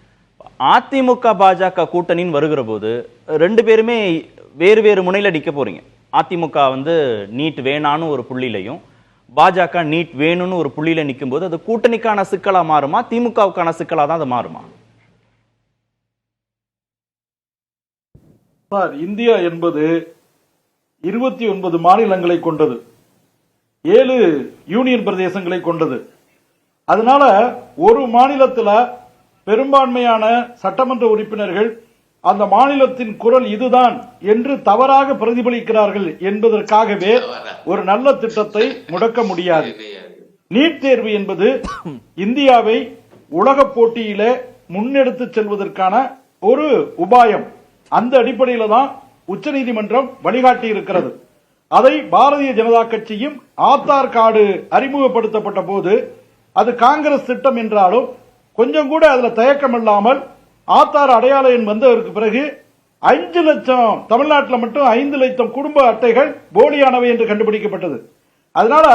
அதிமுக பாஜக கூட்டணின்னு வருகிற போது 2 பேருமே வேறு வேறு முனையில நிக்க போறீங்க. அதிமுக நீட் வேணான்னு ஒரு புள்ளிலையும், பாஜக நீட் வேணும்னு ஒரு புள்ளியில நிற்கும் போது அது கூட்டணிக்கான சிக்கலா மாறுமா, திமுகவுக்கான சிக்கலா தான் அது மாறுமா? இந்தியா என்பது 29 மாநிலங்களை கொண்டது, 7 யூனியன் பிரதேசங்களை கொண்டது. அதனால ஒரு மாநிலத்தில் பெரும்பான்மையான சட்டமன்ற உறுப்பினர்கள் அந்த மாநிலத்தின் குரல் இதுதான் என்று தவறாக பிரதிபலிக்கிறார்கள் என்பதற்காகவே ஒரு நல்ல திட்டத்தை முடக்க முடியாது. நீட் தேர்வு என்பது இந்தியாவை உலக போட்டியில முன்னெடுத்து செல்வதற்கான ஒரு உபாயம். அந்த அடிப்படையில தான் உச்சநீதிமன்றம் வழிகாட்டி இருக்கிறது. அதை பாரதிய ஜனதா கட்சியும் ஆதார் கார்டு அறிமுகப்படுத்தப்பட்ட போது அது காங்கிரஸ் திட்டம் என்றாலும் கொஞ்சம் கூட அதுல தயக்கம் இல்லாமல் ஆதார் அடையாள எண் வந்ததற்கு பிறகு 5 லட்சம், தமிழ்நாட்டில் மட்டும் 5 லட்சம் குடும்ப அட்டைகள் போலியானவை என்று கண்டுபிடிக்கப்பட்டது. அதனால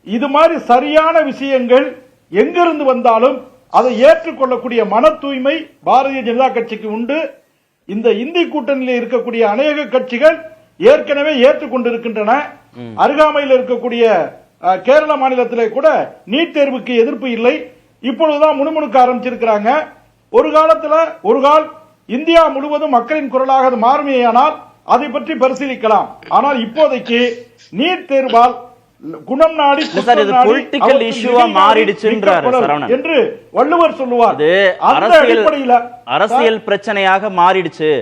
இது மாதிரி சரியான விஷயங்கள் எங்கிருந்து வந்தாலும் அதை ஏற்றுக்கொள்ளக்கூடிய மன தூய்மை பாரதிய ஜனதா கட்சிக்கு உண்டு. இந்த இந்தி கூட்டணியில் இருக்கக்கூடிய அநேக கட்சிகள் ஏற்கனவே ஏற்றுக்கொண்டிருக்கின்றன. அருகாமையில் இருக்கக்கூடிய கேரள மாநிலத்திலே கூட நீட் தேர்வுக்கு எதிர்ப்பு இல்லை, இப்பொழுதுதான் முணுமுணுக்க ஆரம்பிச்சிருக்கிறாங்க. ஒரு காலத்துல ஒரு கால் இந்தியா முழுவதும் மக்களின் குரலாக அது மாறுமையானால் அதை பற்றி பரிசீலிக்கலாம். ஆனால் இப்போதைக்கு நீட் தேர்வால் குணம் நாடி பொலிட்டிக்கல் இஷ்யூவா மாறிடுச்சுன்றார் சரவணன் என்று வள்ளுவர் சொல்லுவார். அரசியல் பிரச்சனையாக மாறிடுச்சு.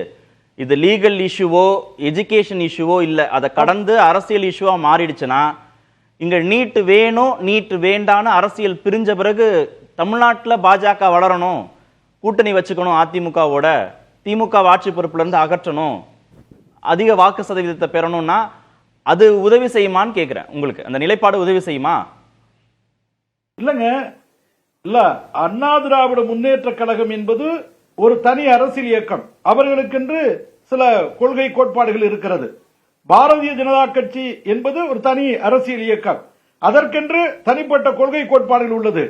இது லீகல் இஷ்யூவோ எஜுகேஷன் இஷ்யூவோ இல்ல, அதை கடந்து அரசியல் இஷ்யூவா மாறிடுச்சுன்னா இங்க நீட் வேணும் நீட் வேண்டான்னு அரசியல் பிரிஞ்ச பிறகு தமிழ்நாட்டில் பாஜக வளரணும், கூட்டணி வச்சுக்கணும் அதிமுகவோட, திமுக ஆட்சி பொறுப்புல இருந்து அகற்றணும், அதிக வாக்கு சதவீதத்தை பெறணும்னா அது உதவி செய்யுமான்னு கேட்கிறேன். உங்களுக்கு அந்த நிலைப்பாடு உதவி செய்யுமா? இல்லங்க, இல்ல அண்ணா திராவிட முன்னேற்ற கழகம் என்பது ஒரு தனி அரசியல் இயக்கம், அவர்களுக்கென்று சில கொள்கை கோட்பாடுகள் இருக்கிறது. பாரதிய ஜனதா கட்சி என்பது ஒரு தனி அரசியல் இயக்கம், அதற்கென்று தனிப்பட்ட கொள்கை கோட்பாடுகள் உள்ளது.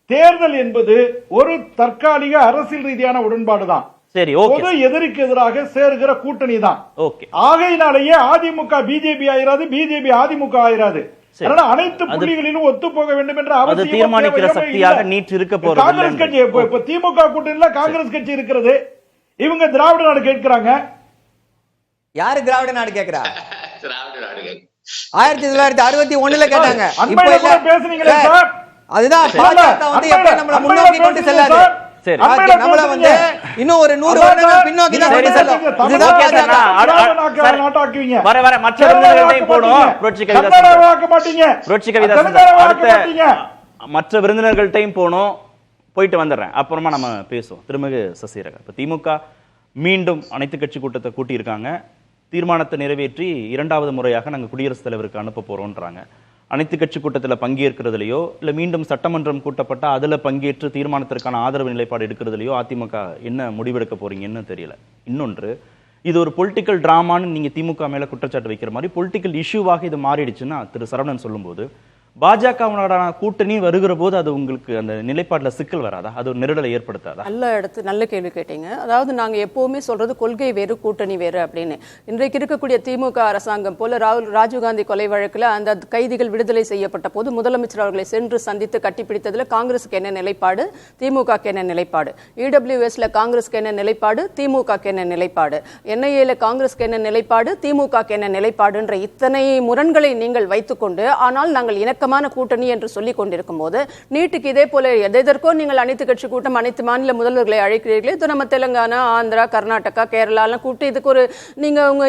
தேர்தல் என்பது ஒரு தற்காலிக அரசியல் ரீதியான உடன்பாடுதான். சரி, பொது எதிரிக்கு எதிராக சேருகிற கூட்டணி தான். ஆகையினாலேயே அதிமுக பிஜேபி ஆயிராது, பிஜேபி அதிமுக ஆயிராது. அனைத்து புள்ளிகளிலும் ஒத்து போக வேண்டும் என்ற அவசியம் காங்கிரஸ் கட்சி. இப்ப திமுக கூட்டணியில காங்கிரஸ் கட்சி இருக்கிறது, இவங்க திராவிட நாடு கேட்கிறாங்க. யாரு திராவிட நாடு கேட்கிறா? 1961 கேட்டாங்க. பேசுனீங்களே சார், அதுதான் பாஜக எப்ப நம்மள முன்னோக்கி கொண்டு செல்லாது. நம்மள இன்னும் ஒரு 100 வருடங்கள் பின்னோக்கி தான் கொண்டு செல்லும். மற்ற விருந்தினர்கள்ட்டையும் போனோம், போயிட்டு வந்துடுறேன், அப்புறமா நம்ம பேசுவோம். திருமிகு சசிரேகா, இப்ப திமுக மீண்டும் அனைத்து கட்சி கூட்டத்தை கூட்டியிருக்காங்க. தீர்மானத்தை நிறைவேற்றி 2வது முறையாக நாங்கள் குடியரசுத் தலைவருக்கு அனுப்ப போறோம்ன்றாங்க. அனைத்து கட்சி கூட்டத்தில் பங்கேற்கிறதுலையோ இல்லை மீண்டும் சட்டமன்றம் கூட்டப்பட்ட அதில் பங்கேற்று தீர்மானத்திற்கான ஆதரவு நிலைப்பாடு எடுக்கிறதுலையோ அதிமுக என்ன முடிவெடுக்க போறீங்கன்னு தெரியல. இன்னொன்று, இது ஒரு பொலிட்டிக்கல் டிராமான்னு நீங்க திமுக மேல குற்றச்சாட்டு வைக்கிற மாதிரி பொலிட்டிக்கல் இஷ்யூவாக இது மாறிடுச்சுன்னா திரு சரவணன் சொல்லும்போது பாஜகவோட கூட்டணி வருகிற போது அது உங்களுக்கு அந்த நிலைப்பாட்டில் சிக்கல் வராதா? அது ஒரு நெருடலை ஏற்படுத்தாதா? நல்ல கேள்வி கேட்டீங்க. அதாவது நாங்க எப்பவுமே சொல்றது கொள்கை வேறு கூட்டணி வேறு அப்படின்னு. இன்றைக்கு இருக்கக்கூடிய திமுக அரசாங்கம் போல ராஜீவ்காந்தி கொலை வழக்கில் அந்த கைதிகள் விடுதலை செய்யப்பட்ட போது முதலமைச்சர் அவர்களை சென்று சந்தித்து கட்டிப்பிடித்ததுல காங்கிரஸுக்கு என்ன நிலைப்பாடு, திமுகக்கு என்ன நிலைப்பாடு, இடபிள்யூஎஸ்ல காங்கிரஸுக்கு என்ன நிலைப்பாடு, திமுகக்கு என்ன நிலைப்பாடு, என்ஐஏல காங்கிரஸுக்கு என்ன நிலைப்பாடு, திமுகக்கு என்ன நிலைப்பாடுன்ற இத்தனை முரண்களை நீங்கள் வைத்துக்கொண்டு ஆனால் நாங்கள் இணக்கமாக நெருக்கமான கூட்டணி என்று சொல்லிக் கொண்டிருக்கும் போது நீட்டுக்கு இதே போல எதற்கோ நீங்கள் அனைத்து கட்சி கூட்டம், அனைத்து மாநில முதல்வர்களை அழைக்கிறீர்களே, இது நம்ம தெலுங்கானா, ஆந்திரா, கர்நாடகா, கேரளா எல்லாம் கூப்பிட்டு இதுக்கு ஒரு நீங்க உங்க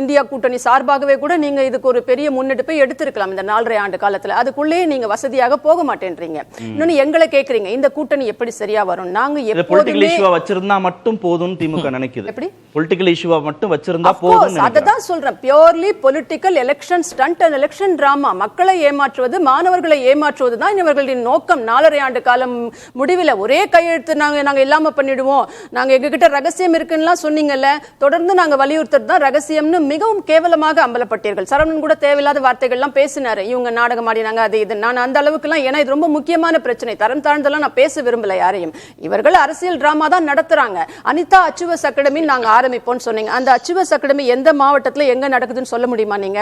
இந்தியா கூட்டணி சார்பாகவே கூட நீங்க இதுக்கு ஒரு பெரிய முன்னெடுப்பை எடுத்திருக்கலாம் இந்த 4.5 ஆண்டு காலத்துல. அதுக்குள்ளேயே நீங்க வசதியாக போக மாட்டேன்றீங்க. இன்னொன்னு எங்களை கேக்குறீங்க இந்த கூட்டணி எப்படி சரியா வரும்? நாங்க பொலிட்டிக்கல் இஷ்யூவா வச்சிருந்தா மட்டும் போதும் திமுக நினைக்குது. எப்படி பொலிட்டிக்கல் இஷ்யூவா மட்டும் வச்சிருந்தா போதும்? அததான் சொல்றேன், purely political election stunt and election drama. மக்களை ஏமாற்றுவது, மாணவர்களை ஏமாற்றுவது தான் இவர்களின் நோக்கம். 4.5 ஆண்டு காலம் முடிவில் ஒரே கையெழுத்து நாங்க இல்லாம பண்ணிடுவோம், நாங்க எங்ககிட்ட ரகசியம் இருக்குன்னு சொன்னீங்கல்ல, தொடர்ந்து நாங்க வலியுறுத்துறது தான் ரகசியம்னு மிகவும் கேவலமாக அம்பலப்பட்டீர்கள். சரவணன் கூட தேவையில்லாத வார்த்தைகள் எல்லாம் பேசினாரு, இவங்க நாடகம் ஆடினாங்க அது இது. நான் அந்த அளவுக்கு எல்லாம், ஏன்னா இது ரொம்ப முக்கியமான பிரச்சனை, தரம் தாழ்ந்தெல்லாம் நான் பேச விரும்பல யாரையும். இவர்கள் அரசியல் டிராமா தான் நடத்துறாங்க. அனிதா அச்சுவஸ் அகாடமி நாங்க ஆரம்பிப்போம்னு சொன்னீங்க. அந்த அச்சுவஸ் அகாடமி எந்த மாவட்டத்துல எங்க நடக்குதுன்னு சொல்ல முடியுமா? நீங்க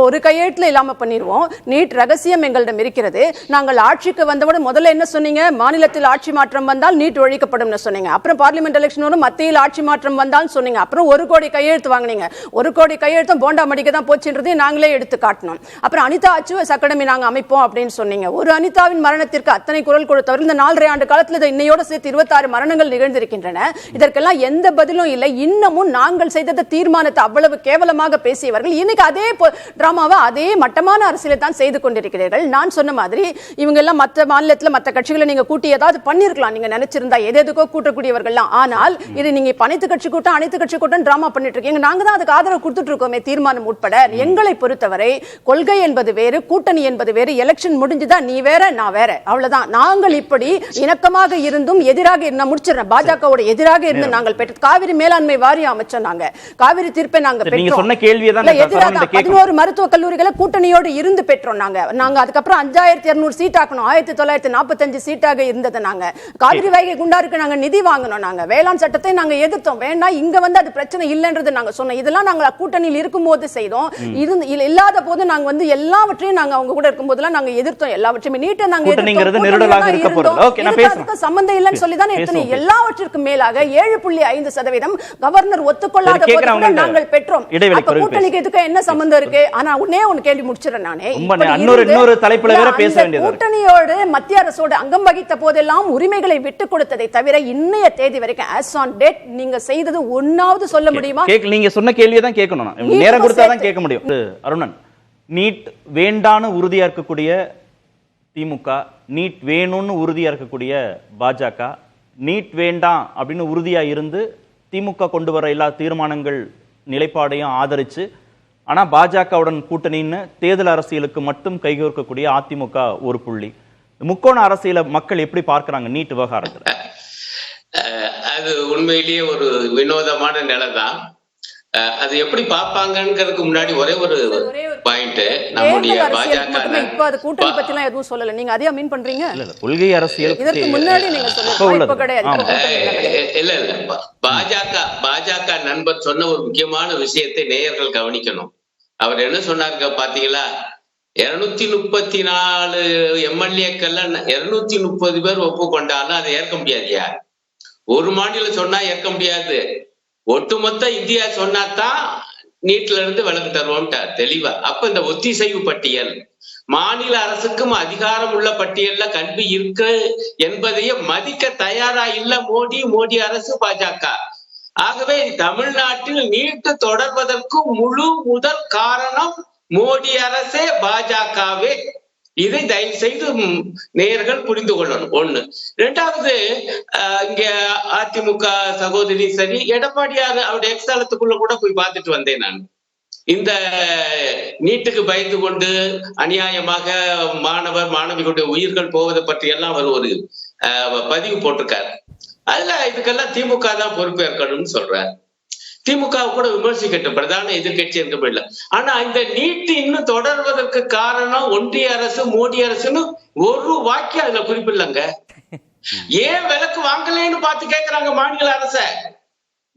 ஒரு கையெழுத்துல இல்லாம பண்ணிடுவோம். நீட் ரகசியம் எங்களிடம் இருக்கிறது. நாங்கள் ஆட்சிக்கு வந்தவுடன் முதல்ல என்ன சொன்னீங்க? மாநிலத்தில் ஆட்சி மாற்றம் வந்தால் நீட் ஒழிக்கப்படும் சொன்னீங்க. அப்புறம் பார்லிமெண்ட் எலெக்ஷன் வரும், மத்தியில் ஆட்சி மாற்றம் வந்தால் சொன்னீங்க. அப்புறம் 1 கோடி கையெழுத்து வாங்கினீங்க. 1 கோடி கையெழுத்தும் போண்டா மடிக்க தான் போச்சுன்றதை நாங்களே எடுத்து காட்டணும். அப்புறம் அனிதா அச்சுவஸ் அகாடமி நாங்க அமைப்போம் அப்படின்னு சொன்னீங்க. ஒரு அனிதாவின் மரணத்திற்கு அத்தனை குரல் கொடுத்தவர்கள் இந்த 4.5 ஆண்டு காலத்தில் இன்னையோட சேர்த்து 26 மரணங்கள் நிகழ்ந்திருக்கின்றன. இதற்கெல்லாம் எந்த பதிலும் இல்லை. இன்னமும் நாங்கள் செய்த தீர்மானத்தை அவ்வளவு கேவலமாக பேசியவர்கள் இன்னைக்கு அதே டிராமாவை அதே மட்டமான அரசியலை தான் செய்து கொண்டிருக்கிறீர்கள். நான் சொன்ன மாதிரி இவங்க எல்லாம் மற்ற மாநிலத்தில் மற்ற கட்சிகளை நீங்க கூட்டி ஏதாவது பண்ணிருக்கலாம், நீங்க நினைச்சிருந்தா எதுக்கோ கூட்டக்கூடியவர்கள். ஆனால் இது நீங்க அனைத்து கட்சி கூட்டம் டிராமா பண்ணிட்டு இருக்கீங்க. நாங்க தான் அதுக்கு ஆதரவு கொடுத்துட்டு இருக்கோமே, தீர்மானம் உட்பட. எங்களை பொறுத்தவரை கொள்கை என்பது வேறு, கூட்டணி என்பது வேறு. எலெக்ஷன் முடிஞ்சுதான் நீ வேற நான் வேற, அவ்வளவுதான். நாங்கள் இப்படி இணக்கமாக இருந்தும் எதிராக முடிச்சிடறேன், பாஜகவோட எதிராக இருந்து நாங்கள் பெற்ற காவிரி மேலாண்மை வாரியம் அமைச்சோம். நாங்க காவிரி தீர்ப்பை நாங்க பெற்றோம். 11 மருத்துவக் கல்லூரிகளை கூட்டணியோடு இருந்து பெற்றோம். நாங்க அதுக்கப்புறம் 5200 சீட் ஆக்கணும், 1945 சீட்டாக இருந்தது. நாங்க காவிரி வைகை குண்டாருக்கு நாங்க நிதி வாங்கணும். நாங்க வேளாண் சட்டத்தை நாங்க எதிர்த்தோம். வேணா இங்க வந்து அது பிரச்சனை இல்லைன்றது நாங்க சொன்னோம். இதெல்லாம் நாங்க கூட்டணியில் இருக்கும் போது செய்தோம். இல்லாத போது நாங்க எல்லாவற்றையும் நாங்க அவங்க கூட இருக்கும் போதெல்லாம் நாங்க எதிர்த்தோம். எல்லாவற்றையும் நீட்டை நாங்க சம்பந்தம் இல்லைன்னு சொல்லி தான் எல்லாவற்றிற்கும் மேலாக 7.5% கவர்னர் ஒத்துக்கொள்ளாத போது நாங்கள் பெற்றோம். கூட்டணிக்கு இதுக்கு என்ன சம்பந்தம் இருக்கு? ஆனா ஒன்னு கேள்வி முடிச்சிடறேன் நானே. கூட்டணியோடு மத்திய அரசோடு அங்கம் வகித்த போதெல்லாம் உரிமைகளை விட்டுக் கொடுத்ததை தவிர இன்னைய தேதி வரைக்கும் as on date நீங்க செய்தது ஒன்னாவது சொல்ல முடியுமா? நீங்க சொன்ன கேள்வியை தான் கேட்கணும், நேரம் கொடுத்தா தான் கேட்க முடியும். அருணன், நீட் வேண்டான்னு உறுதியா இருக்கக்கூடிய திமுக, நீட் வேணும்னு உறுதியா இருக்கக்கூடிய பாஜக, நீட் வேண்டாம் அப்படின்னு உறுதியா இருந்து திமுக கொண்டு வர எல்லா தீர்மானங்கள் நிலைப்பாடையும் ஆதரிச்சு, ஆனா பாஜகவுடன் கூட்டணின்னு தேர்தல் அரசியலுக்கு மட்டும் கைகோர்க்கக்கூடிய அதிமுக ஒரு புள்ளி. முக்கோண அரசியலை மக்கள் எப்படி பார்க்கிறாங்க நீட் விவகாரத்துல? அது உண்மையிலேயே ஒரு வினோதமான நிலை தான். அது எப்படி பார்ப்பாங்கங்கிறதுக்கு முன்னாடி ஒரே ஒரு பாயிண்ட், நம்முடைய பாஜக இப்ப அது கூட்டணி பத்தி எல்லாம் எதுவும் சொல்லல, நீங்க அதையா மீன் பண்றீங்க? கொள்கை அரசியல் இதற்கு முன்னாடி நீங்க சொல்லுங்க, இப்ப கிடையாது. இல்ல பாஜக நண்பர் சொன்ன ஒரு முக்கியமான விஷயத்தை நேயர்கள் கவனிக்கணும். அவர் என்ன சொன்னாருங்க பாத்தீங்களா? 234 எம்எல்ஏக்கள்ல 230 பேர் ஒப்புக்கொண்டாலும் அதை ஏற்க முடியாதுயா. ஒரு மாநிலம் சொன்னா ஏற்க முடியாது, ஒட்டுமொத்த இந்தியா சொன்னாதான் நீட்ல இருந்து விலக்கு தருவோம்ட்டார் தெளிவா. அப்ப இந்த ஒத்திசைவு பட்டியல், மாநில அரசுக்கும் அதிகாரம் உள்ள பட்டியல்ல கல்வி இருக்கு என்பதையே மதிக்க தயாரா இல்ல மோடி அரசு, பாஜக. ஆகவே தமிழ்நாட்டில் நீட்டு தொடர்வதற்கு முழு முதல் காரணம் மோடி அரசே, பாஜகவே. இதை தயவு செய்து நேயர்கள் புரிந்து கொள்ளணும். ஒண்ணு. ரெண்டாவது, இங்க அதிமுக சகோதரி சரி, எடப்பாடியார் அவருடைய எக்ஸாலத்துக்குள்ள கூட போய் பார்த்துட்டு வந்தேன் நான். இந்த நீட்டுக்கு பயந்து கொண்டு அநியாயமாக மாணவிகளுடைய உயிர்கள் போவதை பற்றி எல்லாம் அவர் ஒரு பதிவு போட்டிருக்காரு. அதுல இதுக்கெல்லாம் திமுக தான் பொறுப்பேற்கணும்னு சொல்றாரு. திமுக கூட விமர்சிக்கட்டும், பிரதான எதிர்கட்சி என்று போயிடல. ஆனா இந்த நீட்டு இன்னும் தொடர்வதற்கு காரணம் ஒன்றிய அரசு, மோடி அரசுன்னு ஒரு வாக்கியம் அதுல குறிப்பிடலங்க. ஏன் விலக்கு வாங்கலன்னு பார்த்து கேட்கிறாங்க மாநில அரச.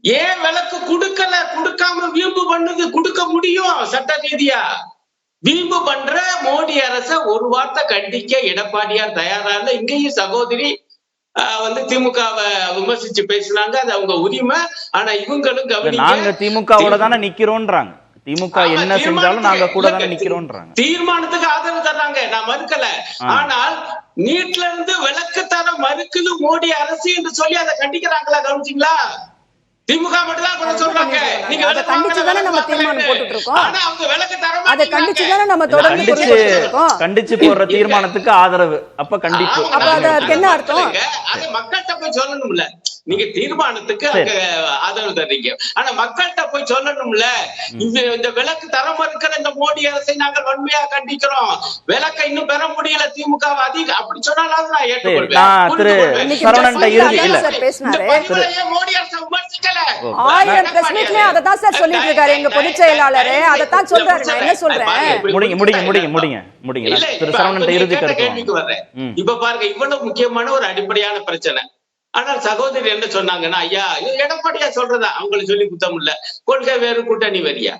ஏன் விலக்கு கொடுக்காம வீம்பு பண்ணுது? கொடுக்க முடியும் சட்ட ரீதியா. வீம்பு பண்ற மோடி அரச ஒரு வார்த்தை கண்டிக்க எடப்பாடியார் தயாரா இல்ல. இங்கேயும் சகோதரி திமுகவை விமர்சிச்சு பேசினாங்க, அது அவங்க உரிமை. ஆனா இவங்களும் நாங்க திமுகவோட தானே நிக்கிறோம்ன்றாங்க. திமுக என்ன செஞ்சாலும் நாங்க கூட தானே நிக்கிறோம்ன்றாங்க. தீர்மானத்துக்கு ஆதரவு தர்றாங்க, நான் மறுக்கல. ஆனால் நீட்ல இருந்து விலக்கு தர மறுக்குது மோடி அரசு என்று சொல்லி அதை கண்டிக்கிறாங்களா? கவனிச்சீங்களா? திமுக மட்டும் தான் கூட சொல்றாங்க. நீங்க அதை கண்டிச்சு தானே நம்ம தீர்மானம் போட்டுட்டு இருக்கோம். ஆனா அவங்க விலக்கு தர அதை கண்டிச்சு தானே நம்ம தொடர்ந்து கண்டிச்சு போடுற தீர்மானத்துக்கு ஆதரவு. அப்ப கண்டிப்பு. அப்ப அதுக்கு என்ன அர்த்தம்? அது மக்கள்கிட்ட போய் சொல்லணும்ல. நீங்க தீர்மானத்துக்கு ஆதரவு தர்றீங்க, ஆனா மக்கள்கிட்ட போய் சொல்லணும்ல. இந்த விலக்கு தர மறுக்கிற இந்த மோடி அரசை நாங்கள் வன்மையா கண்டிக்கிறோம், விலக்கை இன்னும் பெற முடியல திமுக அதிகம் அப்படி சொன்னாலும் நான் ஏற்றுக்கொள்வேன். மோடி அரசை விமர்சிக்கல. 1000 பிரஸ் மீட்லயே அததான் சார் சொல்லிட்டு இருக்காரு எங்க பொதுச் செயலாளரே. அதத்தான் சொல்றாரு. நான் என்ன சொல்றேன்? முடிங்க. திரு சரவணன் இறுதி கேள்விக்கு வர்றேன். இப்ப பாருங்க, இவ்வளவு முக்கியமான ஒரு அடிப்படையான பிரச்சனை. ஆனால் சகோதரி என்ன சொன்னாங்கன்னா, ஐயா எடப்பாடியா சொல்றதா அவங்களை சொல்லி குத்தம் இல்ல, கொள்கை வேறு கூட்டணி வரியா.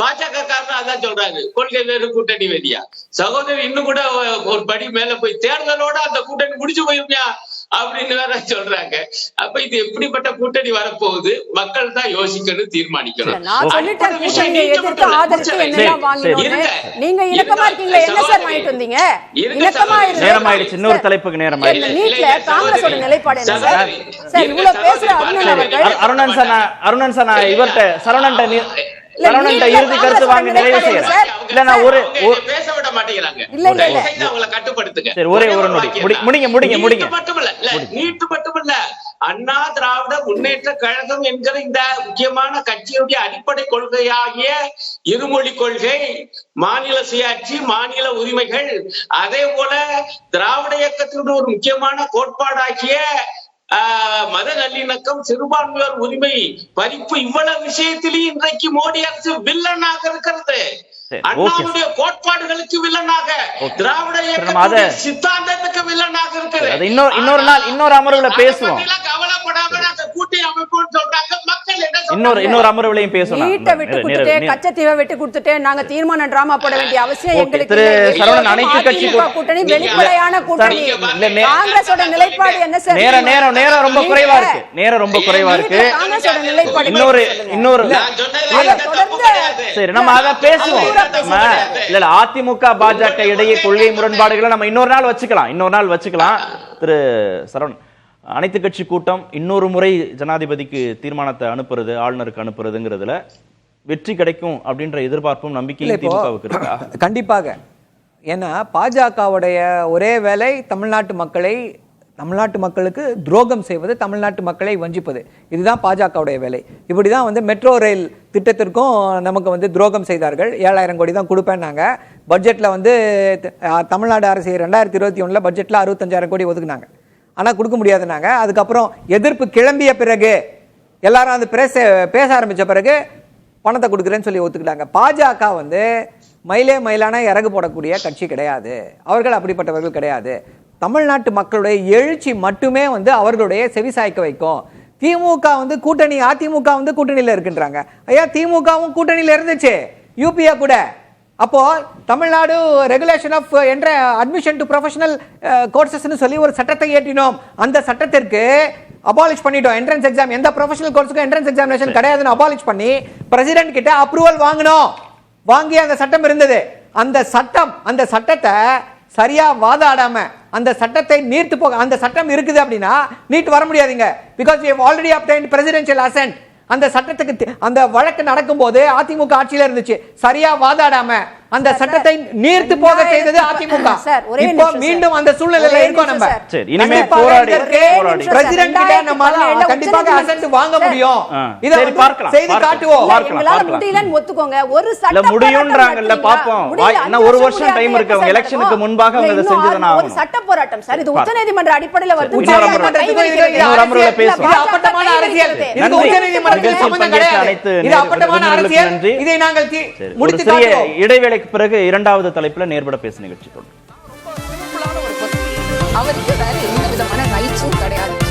பாஜக காரணம் அதான் சொல்றாரு, கொள்கை வேறு கூட்டணி வரியா. சகோதரி இன்னும் கூட ஒரு படி மேல போய் தேர்தலோட அந்த கூட்டணி முடிச்சு போயிருமியா அப்படின்னு வேற சொல்றாங்க. அப்ப இது எப்படிப்பட்ட கூட்டணி வரப்போகுது, மக்கள் தான் யோசிக்கணும், தீர்மானிக்கணும். நீங்க இணக்கமா இருக்கீங்களா? என்ன சார் வாங்கிட்டு வந்தீங்க? இணக்கமா நேரம் ஆயிடுச்சு, இன்னொரு தலைப்புக்கு நேரம் ஆயிடுச்சு. நீட்ல காங்கிரஸோட நிலைப்பாடு என்ன சார்? சார் இவ்வளவு பேசுற அருணன் சார் நான் இவர்ட்ட சரவணன் இறுதி கருத்து வாங்க நிறைவு செய்யறேன். இல்ல நான் ஒரு பேச விட மாட்டேங்கிறாங்க. அவங்களை கட்டுப்படுத்துங்க. சரி, ஒரே ஒரு நொடி. முடிங்க. நீட்டு மட்டுமல்ல, அண்ணா திராவிட முன்னேற்ற கழகம் என்கிற இந்த முக்கியமான கட்சியுடைய அடிப்படை கொள்கையாகிய இருமொழி கொள்கை, மாநில சுயாட்சி, மாநில உரிமைகள், அதே போல திராவிட இயக்கத்தினுடைய ஒரு முக்கியமான கோட்பாடாகிய மத நல்லிணக்கம், சிறுபான்மையோர் உரிமை பறிப்பு, இவ்வளவு விஷயத்திலேயே இன்றைக்கு மோடி அரசு வில்லனாக இருக்கிறது. அண்ணாவுடைய கோட்பாடுகளுக்கு வில்லனாக, திராவிட இயக்கத்துடைய சித்தாந்தத்துக்கு வில்லனாக இருக்கிறது. இன்னொரு அமர்வுல பேசுவோம். கவலைப்படாம நாங்க கூட்டி அமைப்போம் சொல்றாங்க. மக்கள் இன்னொரு அமர்வுலையும் பேசணும். நீட்டை விட்டு கொடுத்துட்டு, கச்சத்தீவை விட்டு கொடுத்துட்டு நாங்க தீர்மானம் டிராமா போட வேண்டிய அவசியம் எங்களுக்கு சரவணன் அனைத்து கட்சி கூட்டணி வெளிப்படையான கூட்டணி. காங்கிரஸோட நிலைப்பாடு என்ன சார்? நேரம் ரொம்ப குறைவா இருக்கு. காங்கிரஸோட நிலைப்பாடு இன்னொரு சரி, நம்ம அத பேசுவோம். இல்ல அதிமுக பாஜக இடையே கொள்கை முரண்பாடுகளை நம்ம இன்னொரு நாள் வச்சுக்கலாம். திரு சரவணன், அனைத்து கட்சி கூட்டம் இன்னொரு முறை ஜனாதிபதிக்கு தீர்மானத்தை அனுப்புறது, ஆளுநருக்கு அனுப்புறதுங்கிறதுல வெற்றி கிடைக்கும் அப்படின்ற எதிர்பார்ப்பும் நம்பிக்கையும் திமுகவுக்கு இருக்கா? கண்டிப்பாக. ஏன்னா பாஜகவுடைய ஒரே வேலை தமிழ்நாட்டு மக்களுக்கு துரோகம் செய்வது, தமிழ்நாட்டு மக்களை வஞ்சிப்பது. இதுதான் பாஜகவுடைய வேலை. இப்படி தான் வந்து மெட்ரோ ரயில் திட்டத்திற்கும் நமக்கு துரோகம் செய்தார்கள். 7000 கோடி தான் கொடுப்பேன்னாங்க. பட்ஜெட்டில் தமிழ்நாடு அரசு 2021 பட்ஜெட்டில் 65,000 கோடி ஒதுக்குனாங்க. ஆனால் கொடுக்க முடியாதுனாங்க. அதுக்கப்புறம் எதிர்ப்பு கிளம்பிய பிறகு எல்லாரும் அந்த பேச ஆரம்பித்த பிறகு பணத்தை கொடுக்குறேன்னு சொல்லி ஒத்துக்கிட்டாங்க. பாஜக மயிலான இறகு போடக்கூடிய கட்சி கிடையாது. அவர்கள் அப்படிப்பட்டவர்கள் கிடையாது. தமிழ்நாட்டு மக்களுடைய எழுச்சி மட்டுமே அவர்களுடைய செவிசாய்க்க வைக்கும். திமுக கூட்டணி, அதிமுக கூட்டணியில் இருக்கின்றாங்க. ஐயா, திமுகவும் கூட்டணியில் இருந்துச்சு, யூபியா கூட. அப்போ Tamil Nadu regulation of admission to professional கோர்சஸ்னு சொல்லி ஒரு சட்டத்தை ஏற்றினோம். அந்த சட்டத்திற்கு அபாலிஷ் பண்ணிட்டோம். என்ட்ரன்ஸ் எக்ஸாம், எந்த ப்ரொஃபஷனல் கோர்ஸுக்கும் என்ட்ரன்ஸ் எக்ஸாமினேஷன் கிடையாதுன்னு அபாலிஷ் பண்ணி பிரசிடென்ட் கிட்ட அப்ரூவல் வாங்கி அந்த சட்டம் இருந்தது. அந்த சட்டத்தை சரியா வாதாடாம அந்த சட்டத்தை நீர்த்து போக, அந்த சட்டம் இருக்குது அப்படின்னா நீட் வர முடியாதுங்க. Because we have already obtained presidential assent. அந்த சட்டத்துக்கு அந்த வழக்கு நடக்கும் போது அதிமுக ஆட்சியில இருந்துச்சு. சரியா வாதாடாம அந்த சட்டத்தை நீர்த்து போக செய்தது அதிமுக. இப்போ மீண்டும் அந்த சூழ்நிலையில இருக்கோம். நம்ம இனிமே போராடி பிரசிடென்ட் கிட்ட நம்மால கண்டிப்பாக அசென்ட் வாங்க முடியும். இத செய்து காட்டுவோம். எங்களால முடியலன்னு ஒத்துக்கோங்க. ஒரு சட்டம் முடியும்ன்றாங்கல்ல, பாப்போம். இன்னும் ஒரு வருஷம் டைம் இருக்கு. அவங்க எலெக்ஷனுக்கு முன்பாக அவங்க இத செஞ்சுதானா ஆகணும். ஒரு சட்ட போராட்டம் சார், இது உச்சநீதிமன்ற அடிப்படையில் வருது. இன்னொரு அமர்வுல பேசுவோம். இது அப்பட்டமான அரசியல். இது உச்சநீதிமன்றத்தில் சம்பந்தம் கிடையாது. இது அப்பட்டமான அரசியல். இதை நாங்கள் முடித்து காட்டுவோம். இடைவேளை பிறகு இரண்டாவது தலைப்புல நேர்பட பேசு நிகழ்ச்சி தொடரும். அவருக்கு வேற எந்த விதமான ரைட்ஸும் கிடையாது.